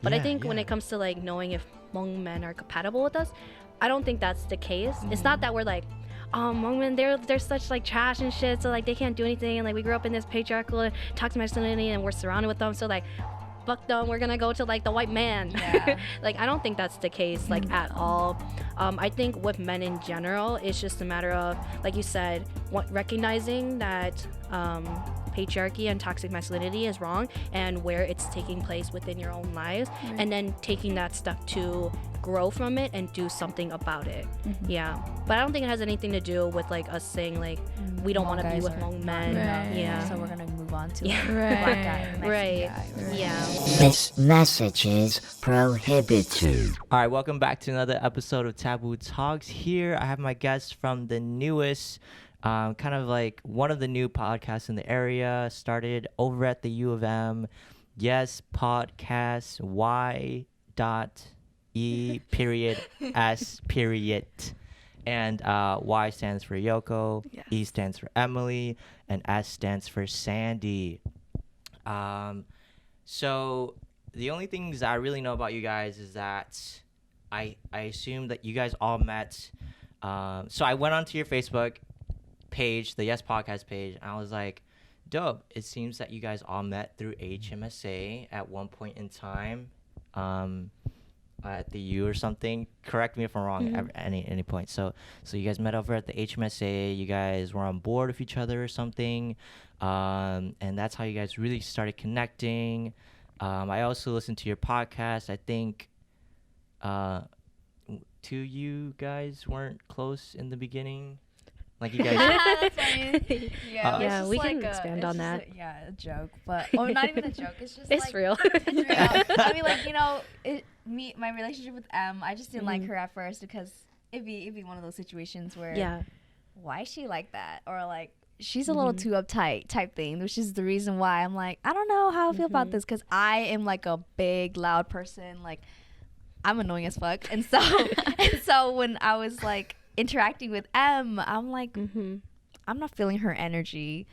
But I think when it comes to like knowing if Hmong men are compatible with us, I don't think that's the case. It's not that we're like, Hmong men, they're such like trash and shit, so like they can't do anything, and like we grew up in this patriarchal and toxic masculinity and we're surrounded with them, so like fuck them, we're gonna go to like the white man. Like I don't think that's the case like at all. I think with men in general, it's just a matter of, like you said, recognizing that patriarchy and toxic masculinity is wrong and where it's taking place within your own lives, and then taking that step to grow from it and do something about it. Yeah, but I don't think it has anything to do with like us saying like we don't want to be with Hmong men. Yeah, so we're gonna move on to black guy, guy. Yeah. This message is prohibited. All right, welcome back to another episode of Taboo Talks. Here I have my guest from the newest, kind of like one of the new podcasts in the area, started over at the U of M. Y.E.S.Podcast, Y.E.S. And Y stands for Yoko, E stands for Emily, and S stands for Sandy. So the only things I really know about you guys is that I assume that you guys all met. So I went onto your Facebook page, the Y.E.S.Podcast page, and I was like, dope. It seems that you guys all met through HMSA at one point in time, at the U or something. Correct me if I'm wrong at any point. So you guys met over at the HMSA. You guys were on board with each other or something, and that's how you guys really started connecting. I also listened to your podcast. I think two you guys weren't close in the beginning. Like you guys. That's funny. Yeah, we can expand on that. A joke, but not even a joke. It's just it's like, real. It's real. I mean, like, you know, my relationship with M, I just didn't like her at first because it'd be one of those situations where why is she like that, or like she's a little too uptight type thing, which is the reason why I'm like, I don't know how I feel about this, because I am like a big loud person, like I'm annoying as fuck, and so when I was like interacting with M, I'm like, I'm not feeling her energy.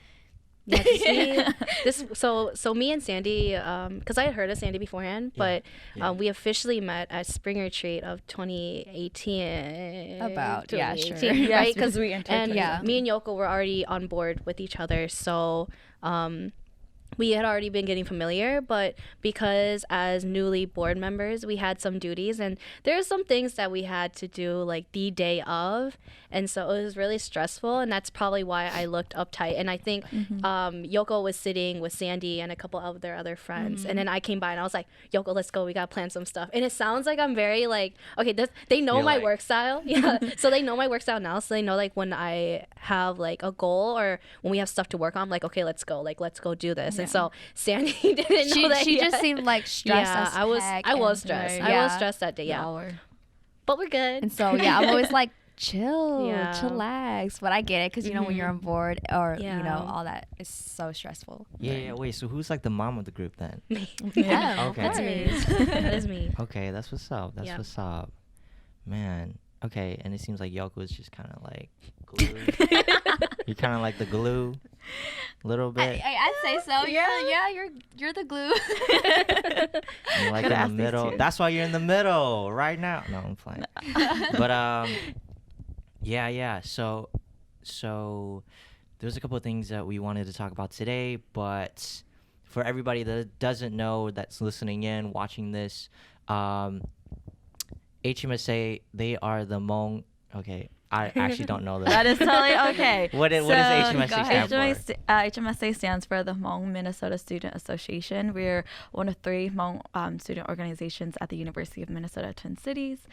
Yeah, so me and Sandy, because I had heard of Sandy beforehand, but we officially met at spring retreat of 2018. Right? Because we entered. And me and Yoko were already on board with each other, so we had already been getting familiar, but because as newly board members, we had some duties, and there's some things that we had to do like the day of, and so it was really stressful, and that's probably why I looked uptight. And I think Yoko was sitting with Sandy and a couple of their other friends, and then I came by and I was like, Yoko, let's go, we gotta plan some stuff. And it sounds like I'm very like, okay, they know my work style, so they know my work style now, so they know like when I have like a goal or when we have stuff to work on, I'm like, okay, let's go do this. And so Sandy didn't know that she yet. just seemed like stressed as I was stressed. I was stressed that day, but we're good. And so I'm always like, chillax. But I get it, because you know when you're on board, or you know, all that is so stressful. Wait, so who's like the mom of the group then? Me. Okay. That's me. That is me. Okay, that's what's up. What's up, man. Okay, and it seems like Yoko is just kind of like glue. You're kind of like the glue, a little bit. I'd say so. Yeah, you're the glue. You're like in the middle. That's why you're in the middle right now. No, I'm fine. But yeah. So there's a couple of things that we wanted to talk about today, but for everybody that doesn't know, that's listening in, watching this, HMSA, they are the Hmong. Okay, I actually don't know that. That is totally okay. What does HMSA stand for? HMSA stands for the Hmong Minnesota Student Association. We're one of 3 Hmong student organizations at the University of Minnesota Twin Cities.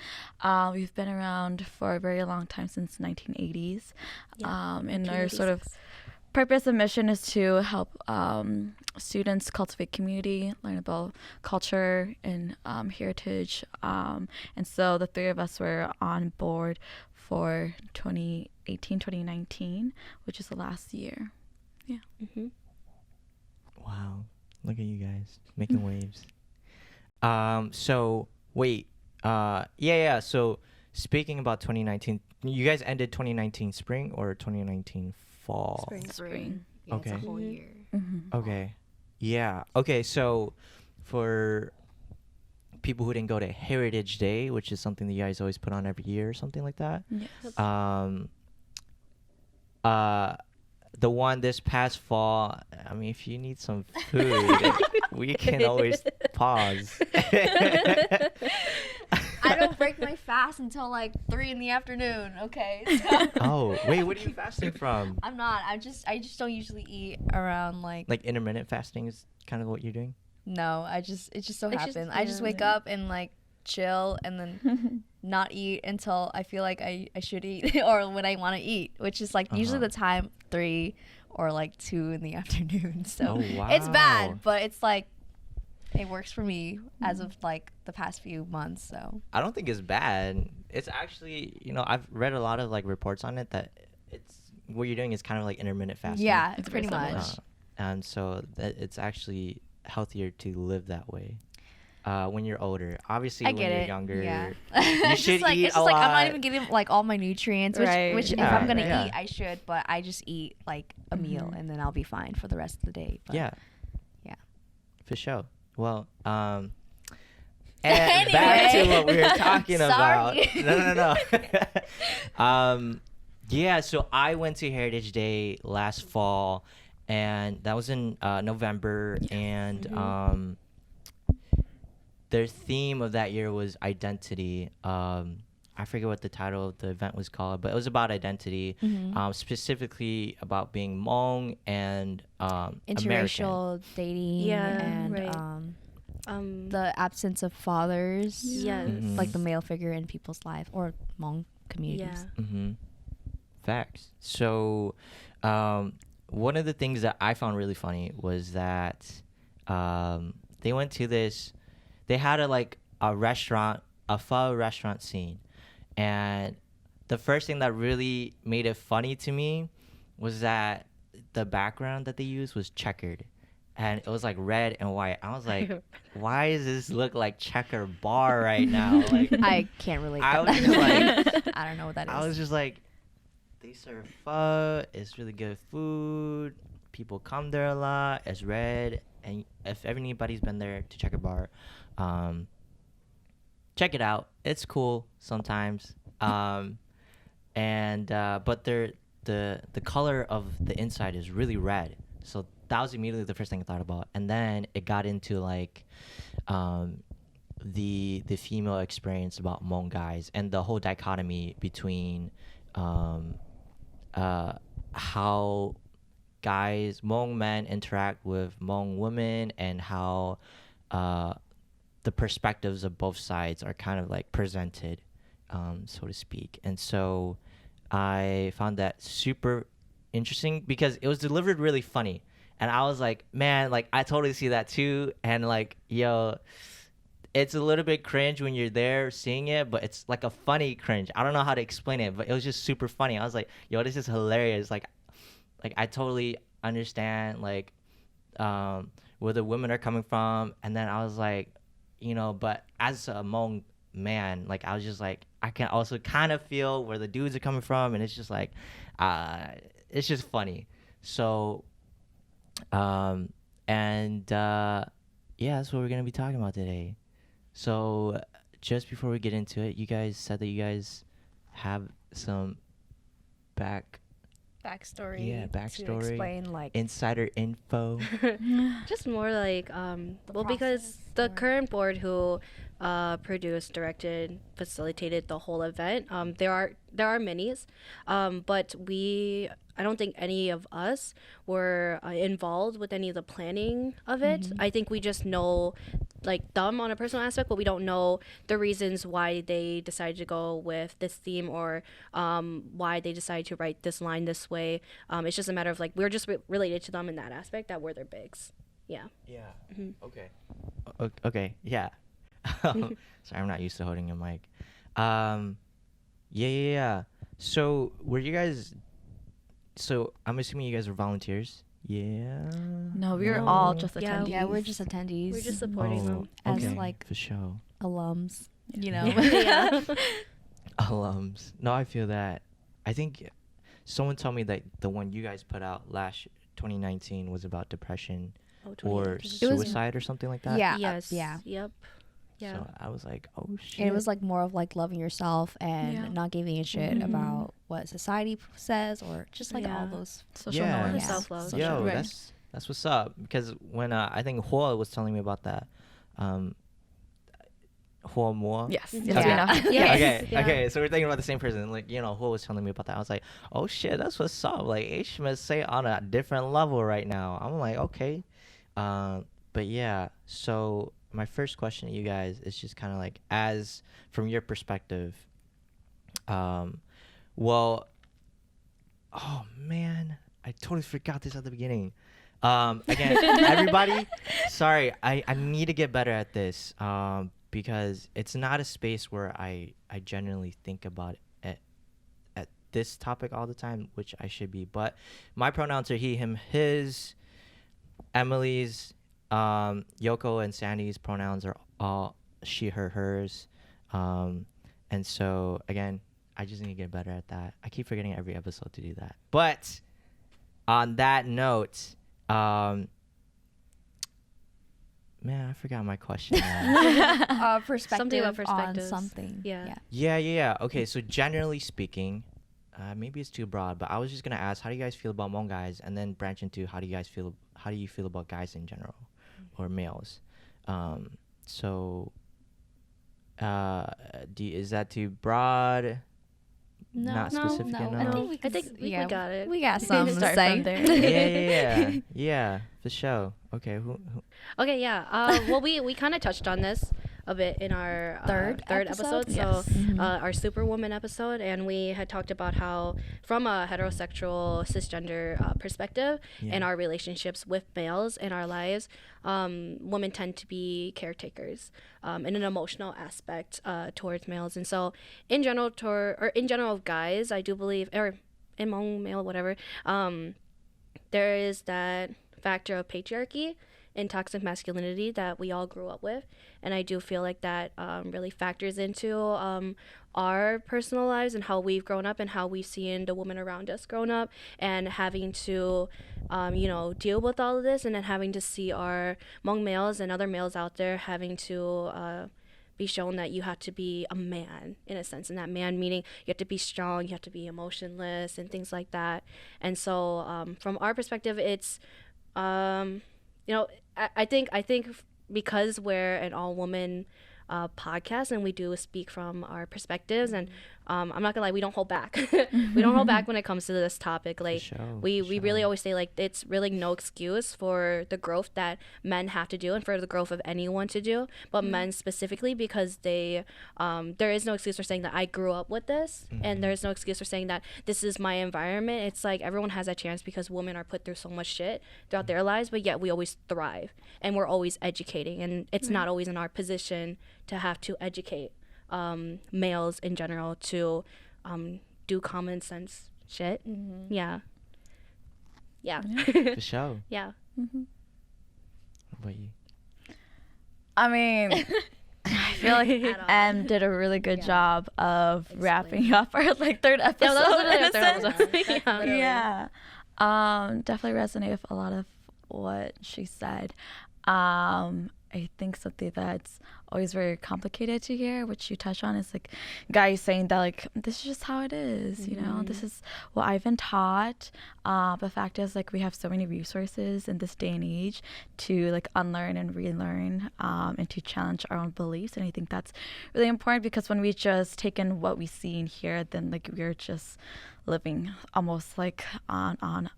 We've been around for a very long time, since 1980s. And our sort of purpose and mission is to help students cultivate community, learn about culture and heritage. And so the 3 of us were on board for 2018-2019, which is the last year. Wow, look at you guys making waves. So wait, so speaking about 2019, you guys ended 2019 spring or 2019 fall? Spring. Yeah, okay. It's a whole year. Okay. Yeah. Okay. So for people who didn't go to Heritage Day, which is something that you guys always put on every year or something like that. Yes. The one this past fall, I mean, if you need some food, we can always pause. I don't break my fast until like 3 in the afternoon. Okay. So. Oh, wait, what are you fasting from? I'm not. I just don't usually eat around like. Like intermittent fasting is kind of what you're doing? No, it just so It's happens. just- I just wake up and like chill and then not eat until I feel like I should eat or when I want to eat, which is like usually the time 3 or like 2 in the afternoon. So it's bad, but it's like it works for me as of like the past few months. So I don't think it's bad. It's actually, I've read a lot of like reports on it that it's what you're doing is kind of like intermittent fasting. yeah, It's pretty very much. similar. And so that it's actually healthier to live that way when you're older. Obviously, I when get you're it. younger, Yeah. you should eat it's a just like I'm lot. not even getting like all my nutrients, which Right. if Yeah, I'm gonna yeah. eat, I should. But I just eat like a meal and then I'll be fine for the rest of the day. But Yeah. Yeah. For sure. Well, and back to what we were talking about. Sorry. No. Yeah, so I went to Heritage Day last fall, and that was in November, and their theme of that year was identity. I forget what the title of the event was called, but it was about identity, specifically about being Hmong and American. Interracial dating Yeah, and right. the absence of fathers. Yes. Like the male figure in people's life or Hmong communities. Yeah. Mm-hmm. Facts. So, one of the things that I found really funny was that they went to this. They had a restaurant, a pho restaurant scene, and the first thing that really made it funny to me was that the background that they used was checkered, and it was like red and white. I was like, why does this look like checker bar right now? Like, I can't relate. I to was that. just like, I don't know what that is. I was just like, they serve pho. It's really good food. People come there a lot. It's red, and if anybody's been there to checker bar, check it out. It's cool sometimes. But the color of the inside is really red. So that was immediately the first thing I thought about. And then it got into like the female experience about Hmong guys and the whole dichotomy between how guys, Hmong men interact with Hmong women, and how the perspectives of both sides are kind of like presented, so to speak. And so I found that super interesting because it was delivered really funny. And I was like, man, like I totally see that too. And like, yo, it's a little bit cringe when you're there seeing it, but it's like a funny cringe. I don't know how to explain it, but it was just super funny. I was like, yo, this is hilarious. Like I totally understand like where the women are coming from. And then I was like, but as a Hmong man, like I was just like, I can also kind of feel where the dudes are coming from, and it's just like it's just funny. So yeah, that's what we're gonna be talking about today. So just before we get into it, you guys said that you guys have some backstory. Yeah, To backstory. explain like insider info. Just more like well, because process the or- current board who produced, directed, facilitated the whole event, there are minis, but I don't think any of us were involved with any of the planning of it. I think we just know like them on a personal aspect, but we don't know the reasons why they decided to go with this theme or why they decided to write this line this way. It's just a matter of like we're just related to them in that aspect that we're their bigs. Yeah. Yeah. Okay. Okay. Yeah. Sorry, I'm not used to holding a mic. Yeah. So were you guys? So I'm assuming you guys were volunteers. Yeah. No, we were all just Yeah, attendees. yeah, we're just attendees. We're just supporting them. as okay, like for sure. alums, you know. Yeah. Alums. No, I feel that. I think someone told me that the one you guys put out last 2019 was about depression Oh, or 2019. was- suicide or something like that. Yeah. Yes. Yeah. Yep. Yeah. So I was like, oh shit. And it was like more of like loving yourself and not giving a shit about what society says or just like all those social Yeah. norms. Self-love. Yo, Right. that's what's up. Because when I think Hua was telling me about that, Hua Moore. Yes. Mhm. Yes, Okay. we know. Yes. Okay, Yeah. okay. So we're thinking about the same person. Like, you know, Hua was telling me about that. I was like, oh shit, that's what's up. Like, HMSA on a different level right now. I'm like, okay. But yeah, so my first question to you guys is just kind of like, as from your perspective, well, oh man, I totally forgot this at the beginning. Again, everybody, sorry, I need to get better at this. Because it's not a space where I genuinely think about it at this topic all the time, which I should be. But my pronouns are he, him, his. Emily's, Yoko and Sandy's pronouns are all she, her, hers. And so, again, I just need to get better at that. I keep forgetting every episode to do that. But on that note, man, I forgot my question. perspective, Something about on perspectives. something. Yeah. Yeah. Okay, so generally speaking, maybe it's too broad, but I was just gonna ask, how do you guys feel about Hmong guys, and then branch into how do you feel about guys in general, or males? So, is that too broad? Not specific enough. I think we got it. We got some to Start say. from there. Yeah, for sure. Okay, who? Okay, yeah. Well, we kind of touched on this a bit in our Third episode. episode? So, our Superwoman episode, and we had talked about how, from a heterosexual cisgender perspective, in our relationships with males in our lives, women tend to be caretakers in an emotional aspect towards males, and so in general, guys, I do believe, or Hmong male, whatever, there is that factor of patriarchy and toxic masculinity that we all grew up with, and I do feel like that really factors into our personal lives and how we've grown up and how we've seen the women around us grown up, and having to deal with all of this, and then having to see our Hmong males and other males out there having to be shown that you have to be a man, in a sense, and that man meaning you have to be strong, you have to be emotionless, and things like that. And so from our perspective, it's I think because we're an all-woman podcast, and we do speak from our perspectives, and I'm not gonna lie, we don't hold back. We don't hold back when it comes to this topic. Like, we really always say, like, it's really no excuse for the growth that men have to do, and for the growth of anyone to do, but men specifically, because they there is no excuse for saying that I grew up with this, and there's no excuse for saying that this is my environment. It's like everyone has that chance because women are put through so much shit throughout their lives, but yet we always thrive, and we're always educating, and it's not always in our position to have to educate males in general to do common sense shit. Yeah. For sure. Yeah. What about you? I mean, I feel like Em did a really good job of wrapping up our third episode. Yeah, that was literally in our a third sense. episode. Yeah. Definitely resonate with a lot of what she said. I think something that's always very complicated to hear, which you touch on, is like guys saying that, like, this is just how it is, you know, this is what I've been taught. But the fact is, like, we have so many resources in this day and age to, like, unlearn and relearn, and to challenge our own beliefs. And I think that's really important, because when we just take in what we see and hear, then, like, we're just living almost like on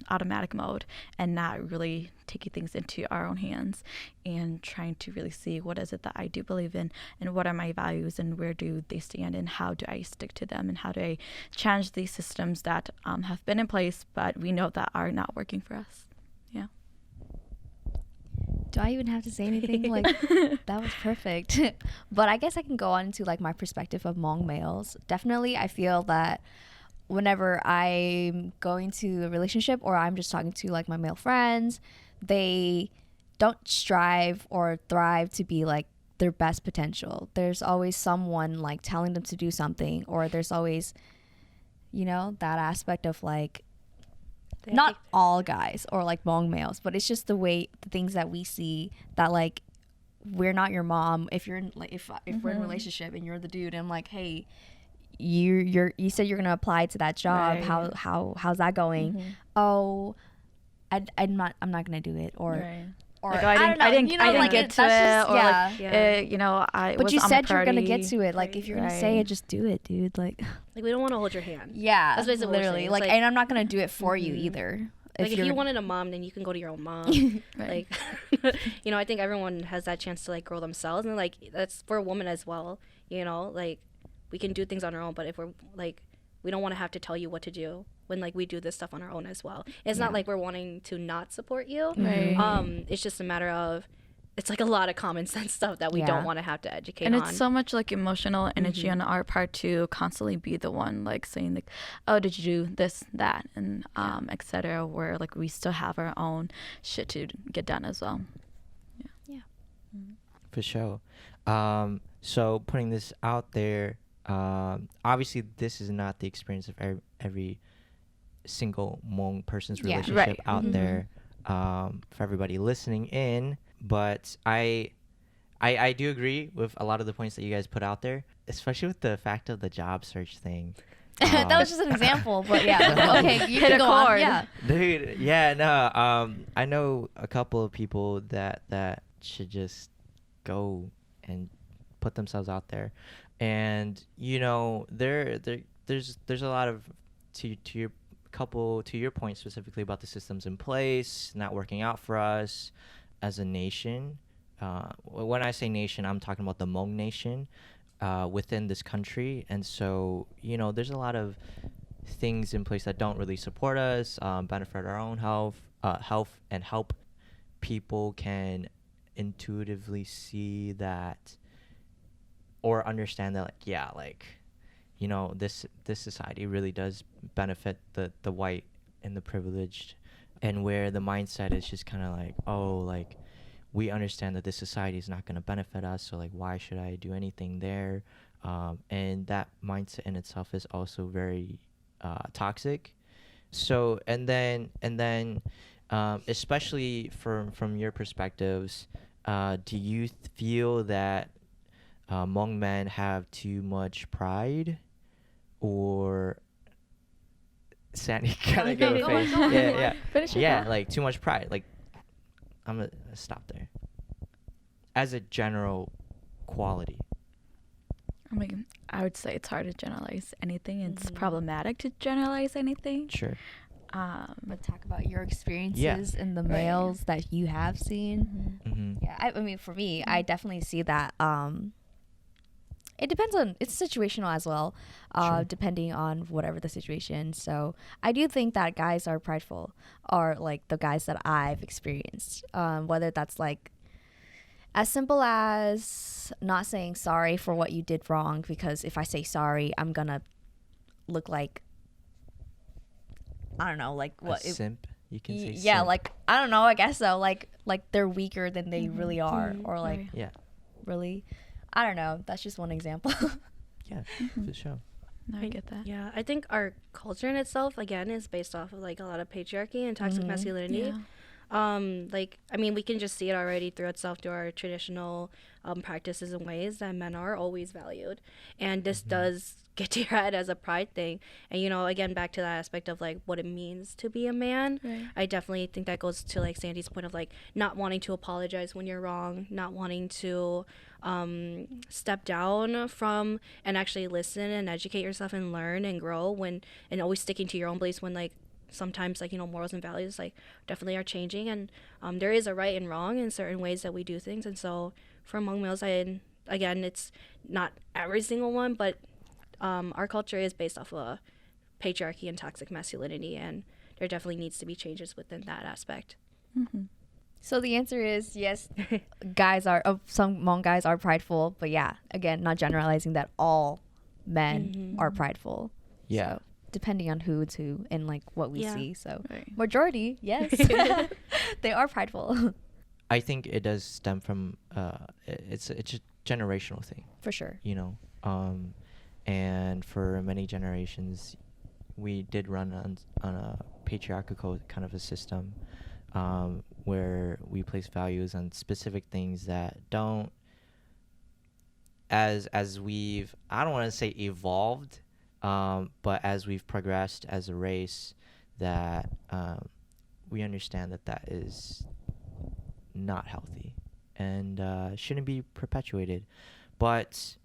automatic mode, and not really taking things into our own hands and trying to really see what is it that I do believe in, and what are my values, and where do they stand, and how do I stick to them, and how do I challenge these systems that have been in place but we know that are not working for us. Yeah. Do I even have to say anything? Like, that was perfect. But I guess I can go on to, like, my perspective of Hmong males. Definitely, I feel that whenever I'm going to a relationship, or I'm just talking to, like, my male friends, they don't strive or thrive to be, like, their best potential. There's always someone, like, telling them to do something, or there's always, that aspect of, like, not all guys or, like, Hmong males, but it's just the things that we see that, like, we're not your mom. If you're in, like, if we're in a relationship and you're the dude, and I'm like, hey, you said you're gonna apply to that job. Right. How's that going? Oh, I'm not gonna do it. Or like, I didn't get to it, or like, you know, but you said you're gonna get to to it. Like, if you're gonna say it, just do it, dude. Like we don't want to hold your hand. Yeah, that's basically literally. Like, and I'm not gonna do it for you either. Like, if you wanted a mom, then you can go to your own mom. Like, you know, I think everyone has that chance to like grow themselves, and like that's for a woman as well. You know, like we can do things on our own, but if we're like, we don't want to have to tell you what to do when like we do this stuff on our own as well. It's not like we're wanting to not support you. It's just a matter of, it's like a lot of common sense stuff that we don't want to have to educate on. And it's so much like emotional energy on our part to constantly be the one like saying like, oh, did you do this, that, and etc. Where like we still have our own shit to get done as well. For sure. So putting this out there, obviously this is not the experience of every single Hmong person's relationship out there, for everybody listening in. But I do agree with a lot of the points that you guys put out there, especially with the fact of the job search thing. That was just an example, but okay, you can go on. Yeah, dude. I know a couple of people that should just go and put themselves out there, and you know, there's a lot of to your point specifically about the systems in place not working out for us as a nation. When I say nation, I'm talking about the Hmong nation within this country. And so, you know, there's a lot of things in place that don't really support us, benefit our own health, and help people can intuitively see that or understand that, like, you know, this society really does benefit the white and the privileged, and where the mindset is just kind of like, oh, like, we understand that this society is not going to benefit us, so like, why should I do anything there? And that mindset in itself is also very toxic. So and then especially from your perspectives, do you feel that Hmong men have too much pride, or Sandy kind of go face? Like too much pride. Like, I'm gonna stop there. As a general quality, I mean, I would say it's hard to generalize anything. It's problematic to generalize anything. Sure. But talk about your experiences and the males that you have seen. Yeah, I mean, for me, I definitely see that. It depends on, it's situational as well, depending on whatever the situation. So I do think that guys are prideful, or like the guys that I've experienced, whether that's like as simple as not saying sorry for what you did wrong, because if I say sorry, I'm gonna look like, I don't know, like what a simp. You can say yeah, simp. like, I don't know, I guess so, like they're weaker than they really are, or like really, I don't know, that's just one example. Yeah, for sure. No, I get that. Yeah, I think our culture in itself, again, is based off of like a lot of patriarchy and toxic masculinity. Like, I mean, we can just see it already through itself, through our traditional practices and ways that men are always valued. And this does get to your head as a pride thing. And, you know, again, back to that aspect of like what it means to be a man. I definitely think that goes to like Sandy's point of like not wanting to apologize when you're wrong, not wanting to step down from and actually listen and educate yourself and learn and grow, when, and always sticking to your own beliefs when like sometimes, like, you know, morals and values like definitely are changing, and there is a right and wrong in certain ways that we do things. And so for Hmong males, again, it's not every single one, but our culture is based off of patriarchy and toxic masculinity, and there definitely needs to be changes within that aspect. So the answer is yes, some Hmong guys are prideful, but yeah, again, not generalizing that all men are prideful. Yeah. So, depending on who's who and like what we see. So majority, yes, they are prideful. I think it does stem from it's a generational thing. For sure. You know, and for many generations, we did run on a patriarchal kind of a system, where we place values on specific things that don't, as we've, I don't want to say evolved, but as we've progressed as a race, that we understand that that is not healthy and shouldn't be perpetuated. But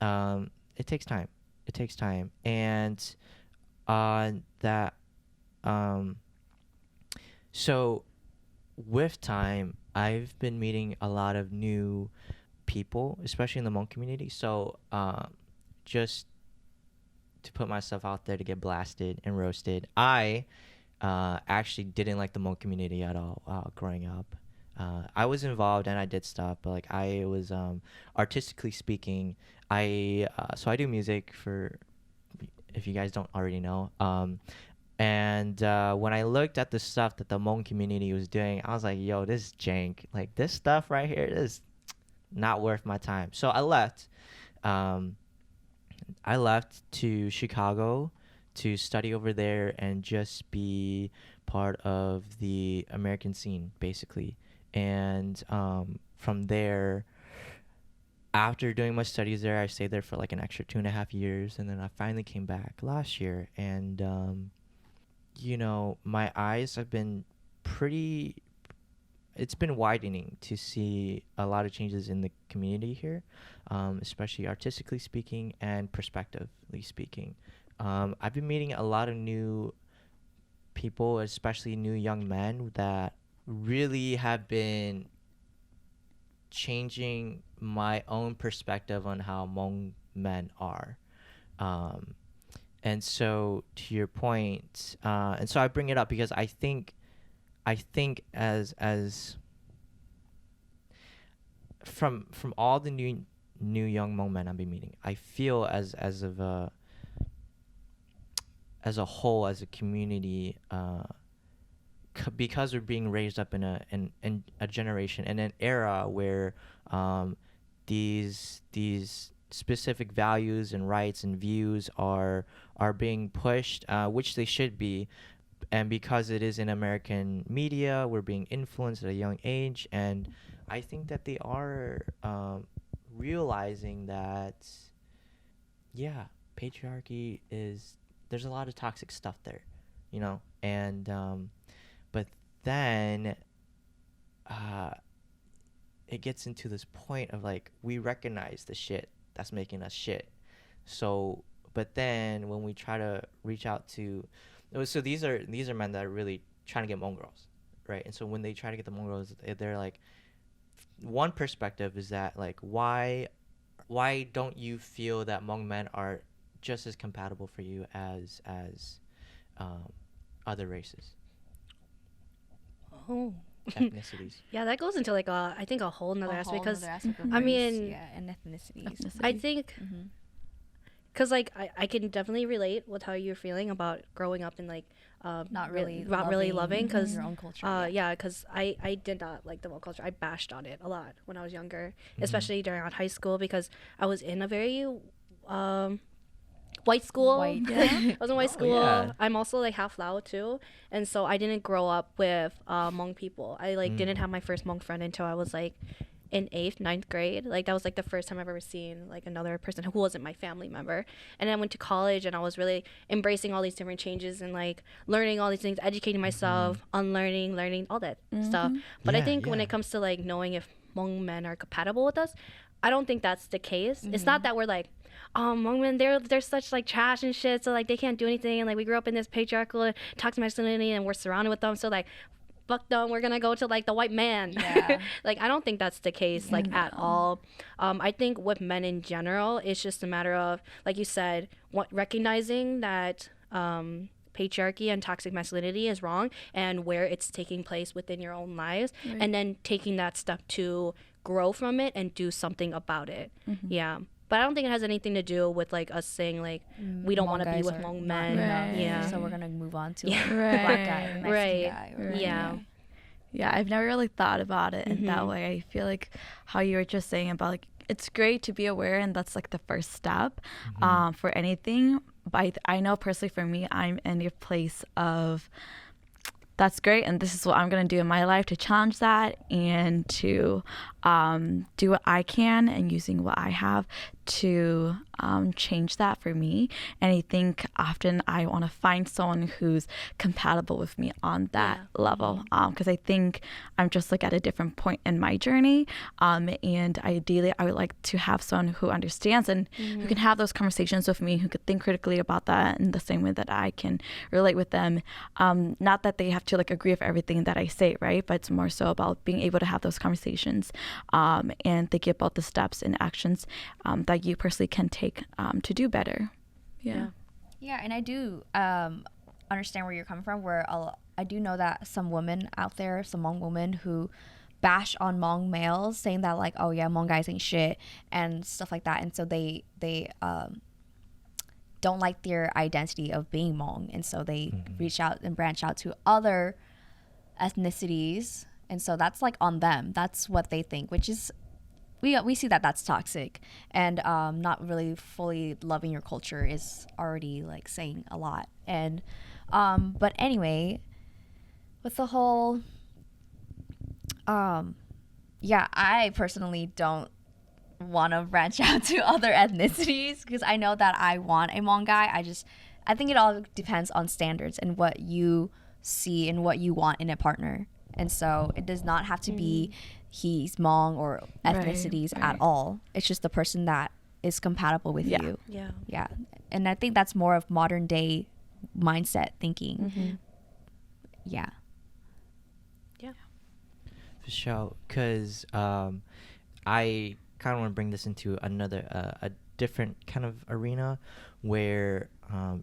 it takes time. It takes time. And that so with time, I've been meeting a lot of new people, especially in the Hmong community. So just to put myself out there to get blasted and roasted, I actually didn't like the Hmong community at all growing up. I was involved and I did stuff, but like I was artistically speaking, so I do music, for if you guys don't already know. And when I looked at the stuff that the Hmong community was doing, I was like, yo, this is jank. Like, this stuff right here is not worth my time. So I left. I left to Chicago to study over there and just be part of the American scene, basically. And from there, after doing my studies there, I stayed there for like an extra 2.5 years. And then I finally came back last year. And my eyes have been it's been widening to see a lot of changes in the community here, especially artistically speaking and perspectively speaking. I've been meeting a lot of new people, especially new young men, that really have been changing my own perspective on how Hmong men are. And so to your point, and so I bring it up because I think as from all the new young Hmong men I've been meeting, I feel as a whole, as a community, because we're being raised up in a generation and an era where these specific values and rights and views are being pushed, which they should be. And because it is in American media, we're being influenced at a young age. And I think that they are realizing that, yeah, patriarchy there's a lot of toxic stuff there, and but then it gets into this point of like, we recognize the shit that's making us shit. So, but then when we try to reach out to, so these are men that are really trying to get Hmong girls, right? And so when they try to get the Hmong girls, they're like, one perspective is that like, why don't you feel that Hmong men are just as compatible for you as other races? Oh. Ethnicities. Yeah, that goes into like I think a whole nother aspect, because I mean, and ethnicities. I think because like I can definitely relate with how you're feeling about growing up in like not really loving because your own culture. yeah, because I did not like the Hmong culture. I bashed on it a lot when I was younger, especially during high school, because I was in a very white school. I was in white school. Yeah. I'm also like half Lao too, and so I didn't grow up with Hmong people. I like didn't have my first Hmong friend until I was like in 8th, 9th grade. Like that was like the first time I've ever seen like another person who wasn't my family member. And then I went to college and I was really embracing all these different changes and like learning all these things, educating myself, unlearning, learning all that stuff. But I think when it comes to like knowing if Hmong men are compatible with us, I don't think that's the case. It's not that we're like, Hmong men, they're such like trash and shit, so like they can't do anything, and like we grew up in this patriarchal toxic masculinity and we're surrounded with them, so like fuck them, we're gonna go to like the white man. Like I don't think that's the case like at all. I think with men in general, it's just a matter of, like you said, recognizing that patriarchy and toxic masculinity is wrong and where it's taking place within your own lives, and then taking that step to grow from it and do something about it. But I don't think it has anything to do with like us saying like we don't want to be with Hmong men. So we're gonna move on to like, black guy, or Mexican guy. Yeah, I've never really thought about it in that way. I feel like how you were just saying about like, it's great to be aware, and that's like the first step for anything. But I know personally for me, I'm in a place of that's great, and this is what I'm going to do in my life to challenge that and to do what I can, and using what I have to change that for me. And I think often I want to find someone who's compatible with me on that level, because I think I'm just like at a different point in my journey, and ideally I would like to have someone who understands and who can have those conversations with me, who could think critically about that in the same way that I can relate with them. Not that they have to like agree with everything that I say, right? But it's more so about being able to have those conversations, and thinking about the steps and actions that you personally can take to do better. Yeah, and I do understand where you're coming from, where I do know that some women out there, some Hmong women who bash on Hmong males, saying that like, oh yeah, Hmong guys ain't shit and stuff like that, and so they don't like their identity of being Hmong, and so they reach out and branch out to other ethnicities, and so that's like on them. That's what they think, which is we see that that's toxic, and not really fully loving your culture is already like saying a lot. And but anyway, with the whole I personally don't want to branch out to other ethnicities, because I know that I want a Hmong guy. I think it all depends on standards and what you see and what you want in a partner. And so it does not have to be he's Hmong or ethnicities at all. It's just the person that is compatible with you. Yeah. And I think that's more of modern day mindset thinking. Yeah. For sure. Because I kind of want to bring this into another a different kind of arena where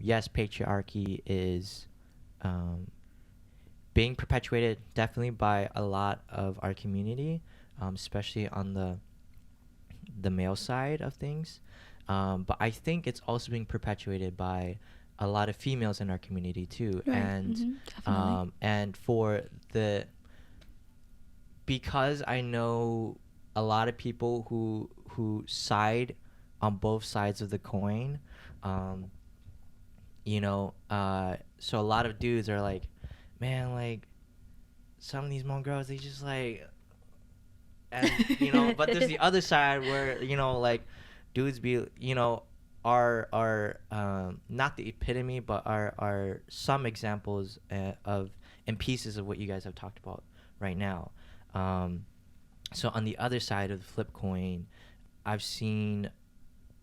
yes, patriarchy is being perpetuated definitely by a lot of our community, especially on the male side of things, but I think it's also being perpetuated by a lot of females in our community too. And and because I know a lot of people who side on both sides of the coin, so a lot of dudes are like, man, like some of these Hmong girls, they just like, and but there's the other side where like dudes are not the epitome, but are some examples of and pieces of what you guys have talked about right now. So on the other side of the flip coin, I've seen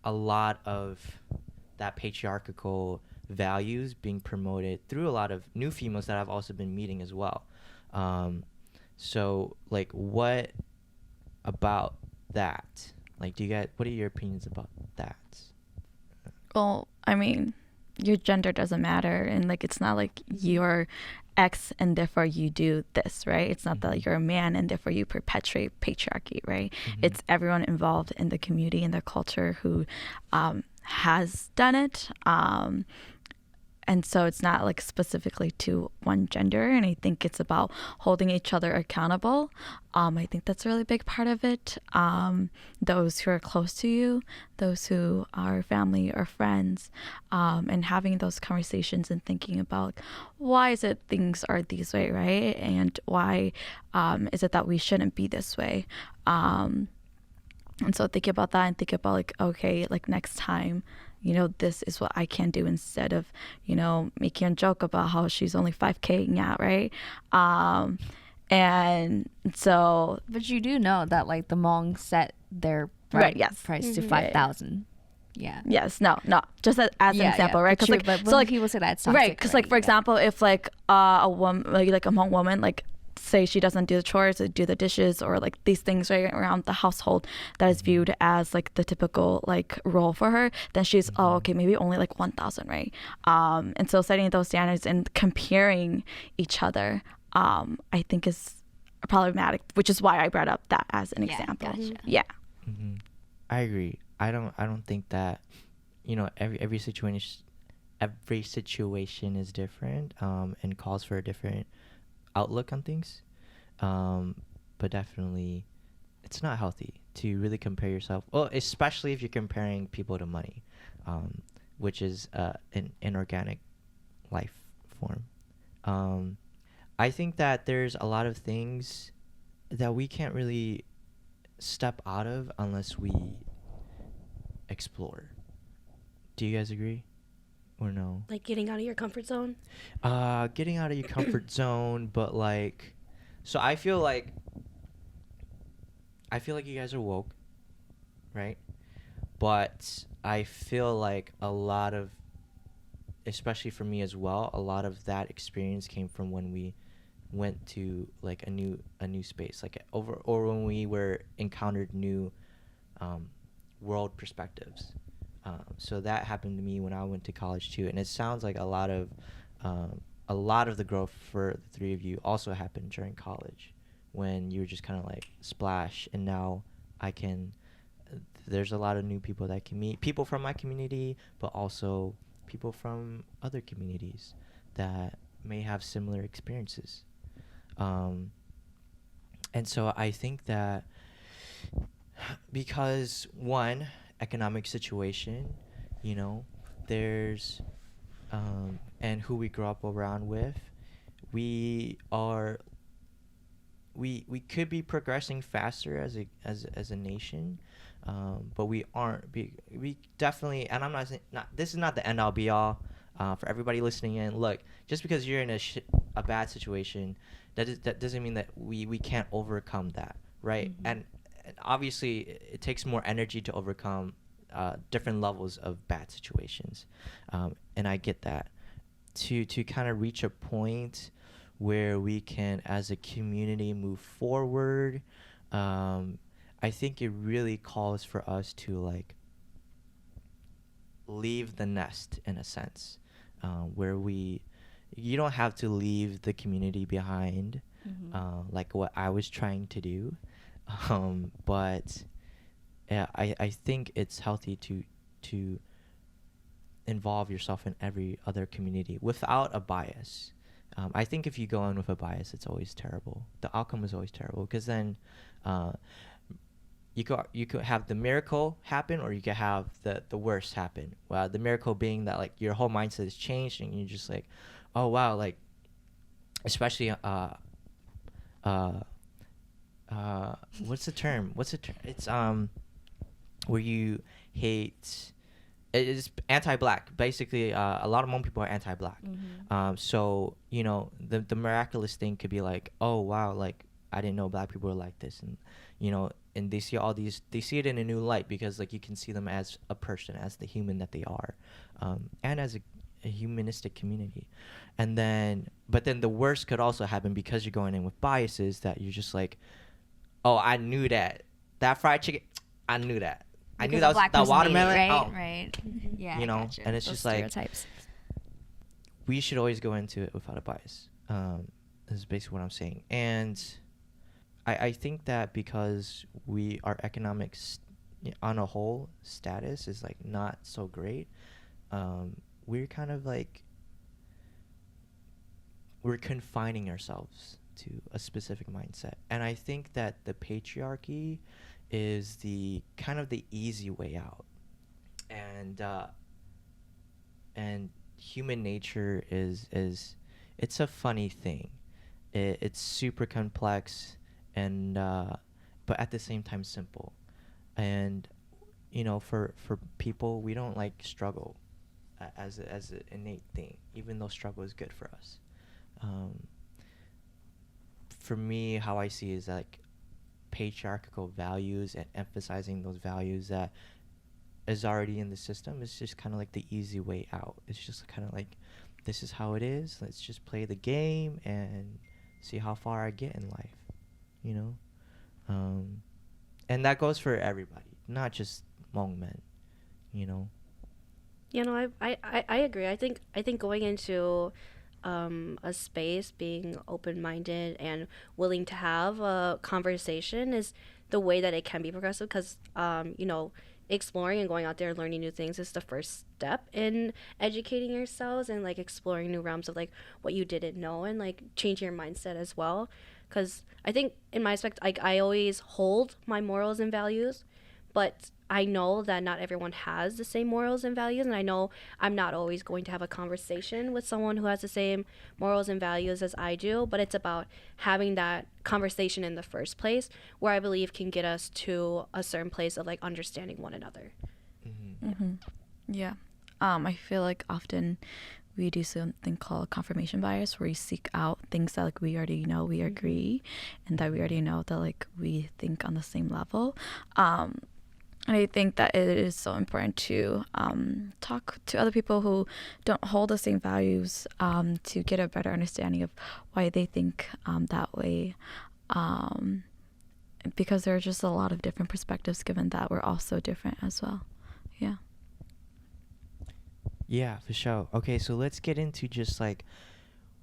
a lot of that patriarchal values being promoted through a lot of new females that I've also been meeting as well. So like, what about that? Like, what are your opinions about that? Well, I mean, your gender doesn't matter, and like it's not like you're X and therefore you do this, right? It's not that you're a man and therefore you perpetuate patriarchy, right? It's everyone involved in the community and the culture who has done it. And so it's not like specifically to one gender, and I think it's about holding each other accountable. I think that's a really big part of it. Those who are close to you, those who are family or friends, and having those conversations and thinking about why is it things are these way, right? And why is it that we shouldn't be this way? And so think about that and think about like, okay, like next time, this is what I can do, instead of, making a joke about how she's only 5K out, right? And so... But you do know that, like, the Hmong set their price to 5,000. Yeah. Yes. No. Just as an example, right? Because like, so like people say that it's toxic, right? Because like for example, if like a woman, like a Hmong woman, like say she doesn't do the chores or do the dishes or like these things right around the household that is viewed as like the typical like role for her, then she's okay, maybe only like 1,000, right? And so setting those standards and comparing each other, I think is problematic, which is why I brought up that as an example. Gotcha. Yeah. I agree. I don't think that every situation is different and calls for a different outlook on things, but definitely it's not healthy to really compare yourself, well, especially if you're comparing people to money, which is an inorganic life form. I think that there's a lot of things that we can't really step out of unless we explore. Do you guys agree or no? Like getting out of your comfort zone? Getting out of your comfort zone, but like, so I feel like you guys are woke, right? But I feel like a lot of, especially for me as well, a lot of that experience came from when we went to like a new space, like or when we encountered new world perspectives. So that happened to me when I went to college too, and it sounds like a lot of the growth for the three of you also happened during college, when you were just kind of like splash, and now there's a lot of new people that I can meet, people from my community, but also people from other communities that may have similar experiences. And so I think that because one, economic situation, you know, there's and who we grew up around with, we could be progressing faster as a nation, but we aren't. We definitely, and I'm not saying, this is not the end all be all for everybody listening in. Look, just because you're in a bad situation, that doesn't mean that we can't overcome that, right? Mm-hmm. And obviously it takes more energy to overcome different levels of bad situations, and I get that. To kind of reach a point where we can, as a community, move forward, I think it really calls for us to like leave the nest in a sense, where you don't have to leave the community behind, like what I was trying to do, but yeah, I think it's healthy to involve yourself in every other community without a bias. I think if you go in with a bias, it's always terrible. The outcome is always terrible, because then you could have the miracle happen, or you could have the worst happen. Well, the miracle being that like your whole mindset is changed, and you're just like, oh wow, like especially what's the term? It's where you hate. It's anti-black. Basically, a lot of Hmong people are anti-black. Mm-hmm. So, you know, the miraculous thing could be like, oh, wow, like, I didn't know black people were like this. And, you know, and they see it in a new light, because, like, you can see them as a person, as the human that they are, and as a humanistic community. But then the worst could also happen, because you're going in with biases, that you're just like, oh, I knew that fried chicken, I knew that. I knew that was that watermelon. Right, oh. right. Yeah, you know, gotcha. and it's Those just like stereotypes. We should always go into it without a bias. This is basically what I'm saying, and I think that because our economics on a whole status is like not so great, we're kind of like we're confining ourselves to a specific mindset, and I think that the patriarchy is the kind of the easy way out, and human nature is it's a funny thing. It's super complex, and but at the same time simple, and you know, for people, we don't like struggle as an innate thing, even though struggle is good for us. For me, how I see is like patriarchal values, and emphasizing those values that is already in the system is just kind of like the easy way out. It's just kind of like, this is how it is, let's just play the game and see how far I get in life, you know. And that goes for everybody, not just Hmong men, you know. You know, I agree. I think going into a space, being open-minded and willing to have a conversation is the way that it can be progressive, because you know, exploring and going out there and learning new things is the first step in educating yourselves and like exploring new realms of like what you didn't know, and like changing your mindset as well. Because I think in my aspect, I always hold my morals and values, but I know that not everyone has the same morals and values, and I know I'm not always going to have a conversation with someone who has the same morals and values as I do, but it's about having that conversation in the first place, where I believe can get us to a certain place of like understanding one another. Yeah. I feel like often we do something called confirmation bias, where we seek out things that like we already know we agree, and that we already know that like we think on the same level. And I think that it is so important to talk to other people who don't hold the same values, to get a better understanding of why they think that way. Because there are just a lot of different perspectives, given that we're all so different as well. Yeah. Yeah, for sure. Okay, so let's get into just like,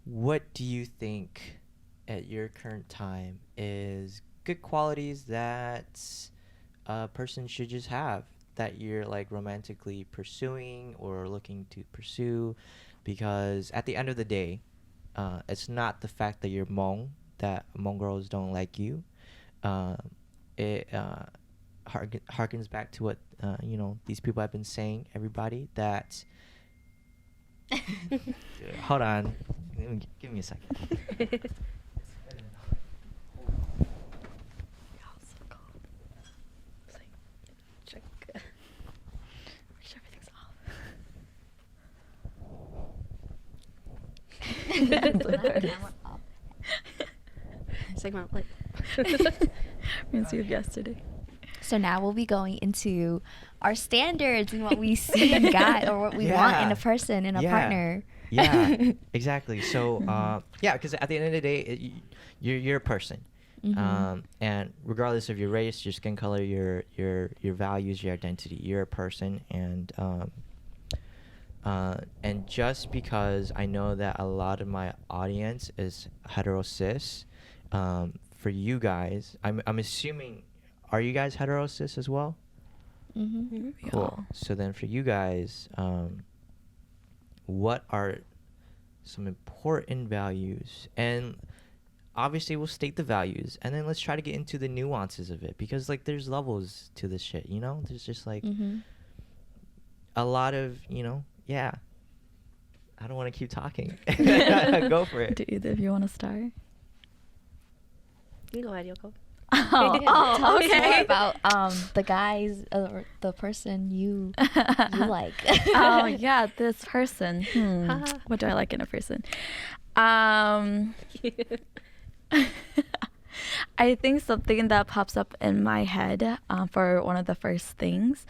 what do you think at your current time is good qualities that a person should just have, that you're like romantically pursuing or looking to pursue? Because at the end of the day, it's not the fact that you're Hmong that Hmong girls don't like you. It harkens back to what these people have been saying, everybody, that hold on, give me a second. Check. Make sure everything's off. Segment like Reminds me of yesterday. So now we'll be going into our standards and what we see in God, or what we want in a person, in a partner. Yeah, exactly. So, because at the end of the day, you're a person, and regardless of your race, your skin color, your values, your identity, you're a person, and just because I know that a lot of my audience is hetero cis, for you guys, I'm assuming, are you guys hetero cis as well? Cool. So then for you guys, what are some important values? And obviously we'll state the values, and then let's try to get into the nuances of it, because like there's levels to this shit, there's just like a lot of, I don't want to keep talking. Go for it. Do either of you want to start? You can go ahead, Yoko. Tell us more about the guys, or the person you like. Oh yeah, this person. What do I like in a person? I think something that pops up in my head for one of the first things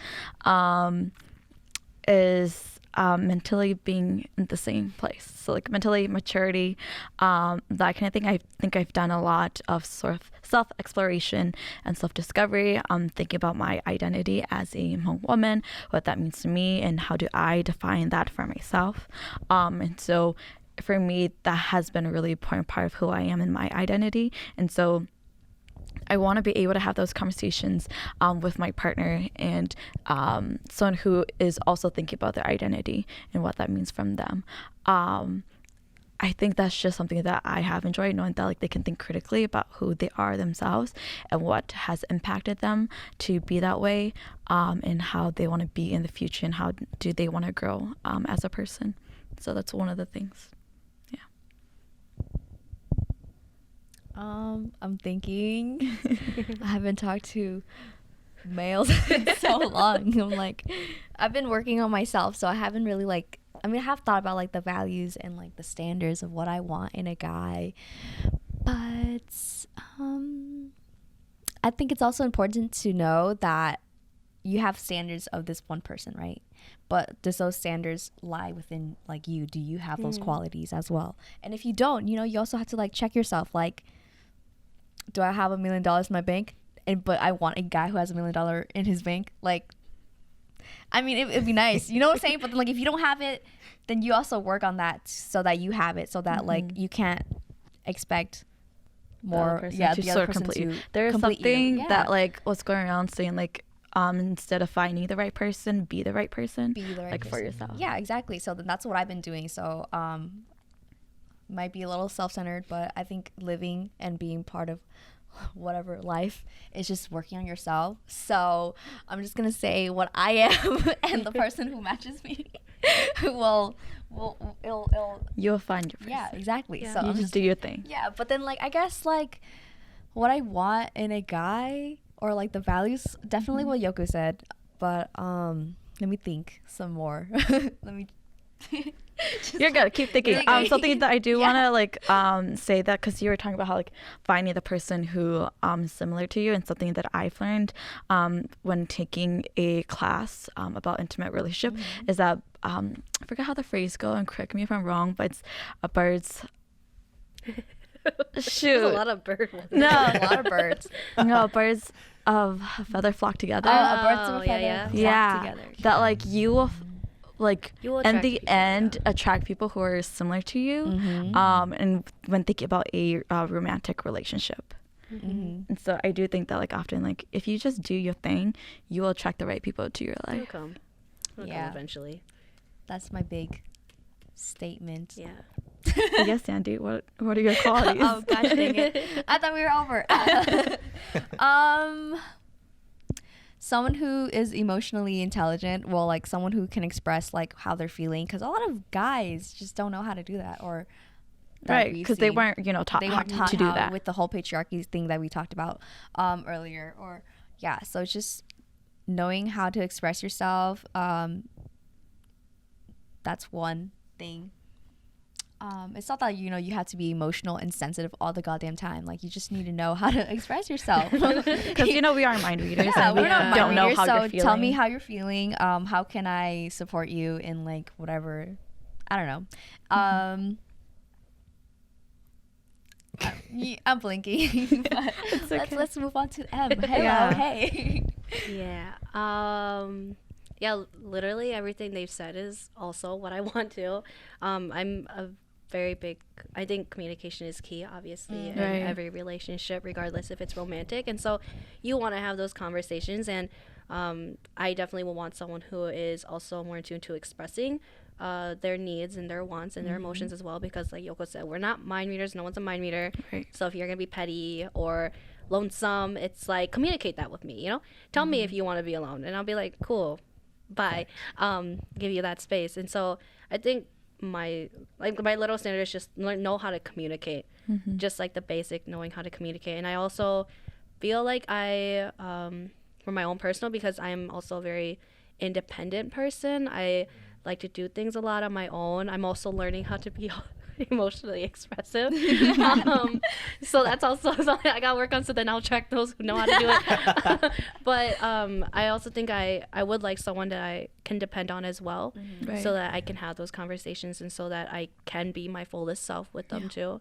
is mentally being in the same place. So like mentally maturity, that kind of thing. I think I've done a lot of sort of self-exploration and self-discovery, thinking about my identity as a Hmong woman, what that means to me, and how do I define that for myself. And so for me, that has been a really important part of who I am and my identity. And so I want to be able to have those conversations with my partner, and someone who is also thinking about their identity and what that means from them. I think that's just something that I have enjoyed, knowing that like they can think critically about who they are themselves and what has impacted them to be that way, and how they want to be in the future, and how do they want to grow as a person. So that's one of the things. I'm thinking. I haven't talked to males in so long. I'm like, I've been working on myself, so I haven't really I have thought about like the values and like the standards of what I want in a guy, but I think it's also important to know that you have standards of this one person, right? But does those standards lie within like you? Do you have those qualities as well? And if you don't, you also have to like check yourself, like, do I have $1 million in my bank? But I want a guy who has $1 million in his bank. Like, I mean, it'd be nice. You know what I'm saying? But then, like, if you don't have it, then you also work on that so that you have it, so that like you can't expect more. The other person to there's complete something you. that like was going around saying like, instead of finding the right person, be the right person. Be the right like person. for yourself. Yeah, exactly. So then that's what I've been doing. So might be a little self-centered, but I think living and being part of whatever life is just working on yourself. So I'm just gonna say what I am, and the person who matches me will You'll find your person. yeah, exactly. Yeah. So You I'm just do your thing. yeah, but then like I guess like what I want in a guy, or like the values, definitely what Yoko said, but let me think some more. Let me You're good. Keep thinking. Something that I do Yeah. want to like say that, because you were talking about how like finding the person who similar to you, and something that I've learned when taking a class about intimate relationship is that I forget how the phrase go, and correct me if I'm wrong, but it's a bird's shoot. There's a lot of bird ones. a lot of birds. No, birds of a feather flock together. A birds of a Oh, feather yeah, flock yeah, together. that like you will like You will in attract the people, end yeah. attract people who are similar to you. And when thinking about a romantic relationship. Mm-hmm. And so I do think that like often like if you just do your thing, you will attract the right people to your It'll life. come. It'll Yeah. come eventually. That's my big statement. Yeah. Yes, Sandy. What are your qualities? Oh gosh dang it. I thought we were over. Someone who is emotionally intelligent, well, like someone who can express like how they're feeling, because a lot of guys just don't know how to do that, or that Right, we've because they seen. weren't taught They how weren't taught to do how that. with the whole patriarchy thing that we talked about earlier, or yeah. So it's just knowing how to express yourself. That's one thing. It's not that you have to be emotional and sensitive all the goddamn time. Like you just need to know how to express yourself. Because we are mind readers, Yeah, and we we're not don't mind know readers, how so you're feeling. tell me how you're feeling. How can I support you in like whatever? I don't know. I'm blinking. But It's okay. let's move on to M. Hello, Yeah. hey. Yeah. Yeah, literally everything they've said is also what I want to. I'm a very big, I think communication is key, obviously, in Right. every relationship, regardless if it's romantic. And so you want to have those conversations. And I definitely will want someone who is also more in tune to expressing their needs and their wants and their emotions as well. Because like Yoko said, we're not mind readers. No one's a mind reader. Right. So if you're going to be petty or lonesome, it's like, communicate that with me, Tell me if you want to be alone. And I'll be like, cool, bye. Give you that space. And so I think my little standard is just know how to communicate, just like the basic knowing how to communicate. And I also feel like I for my own personal, because I'm also a very independent person, I like to do things a lot on my own. I'm also learning how to be emotionally expressive. So that's also something I gotta work on, so then I'll attract those who know how to do it. But I also think I would like someone that I can depend on as well, Right. so that I can have those conversations and so that I can be my fullest self with them too.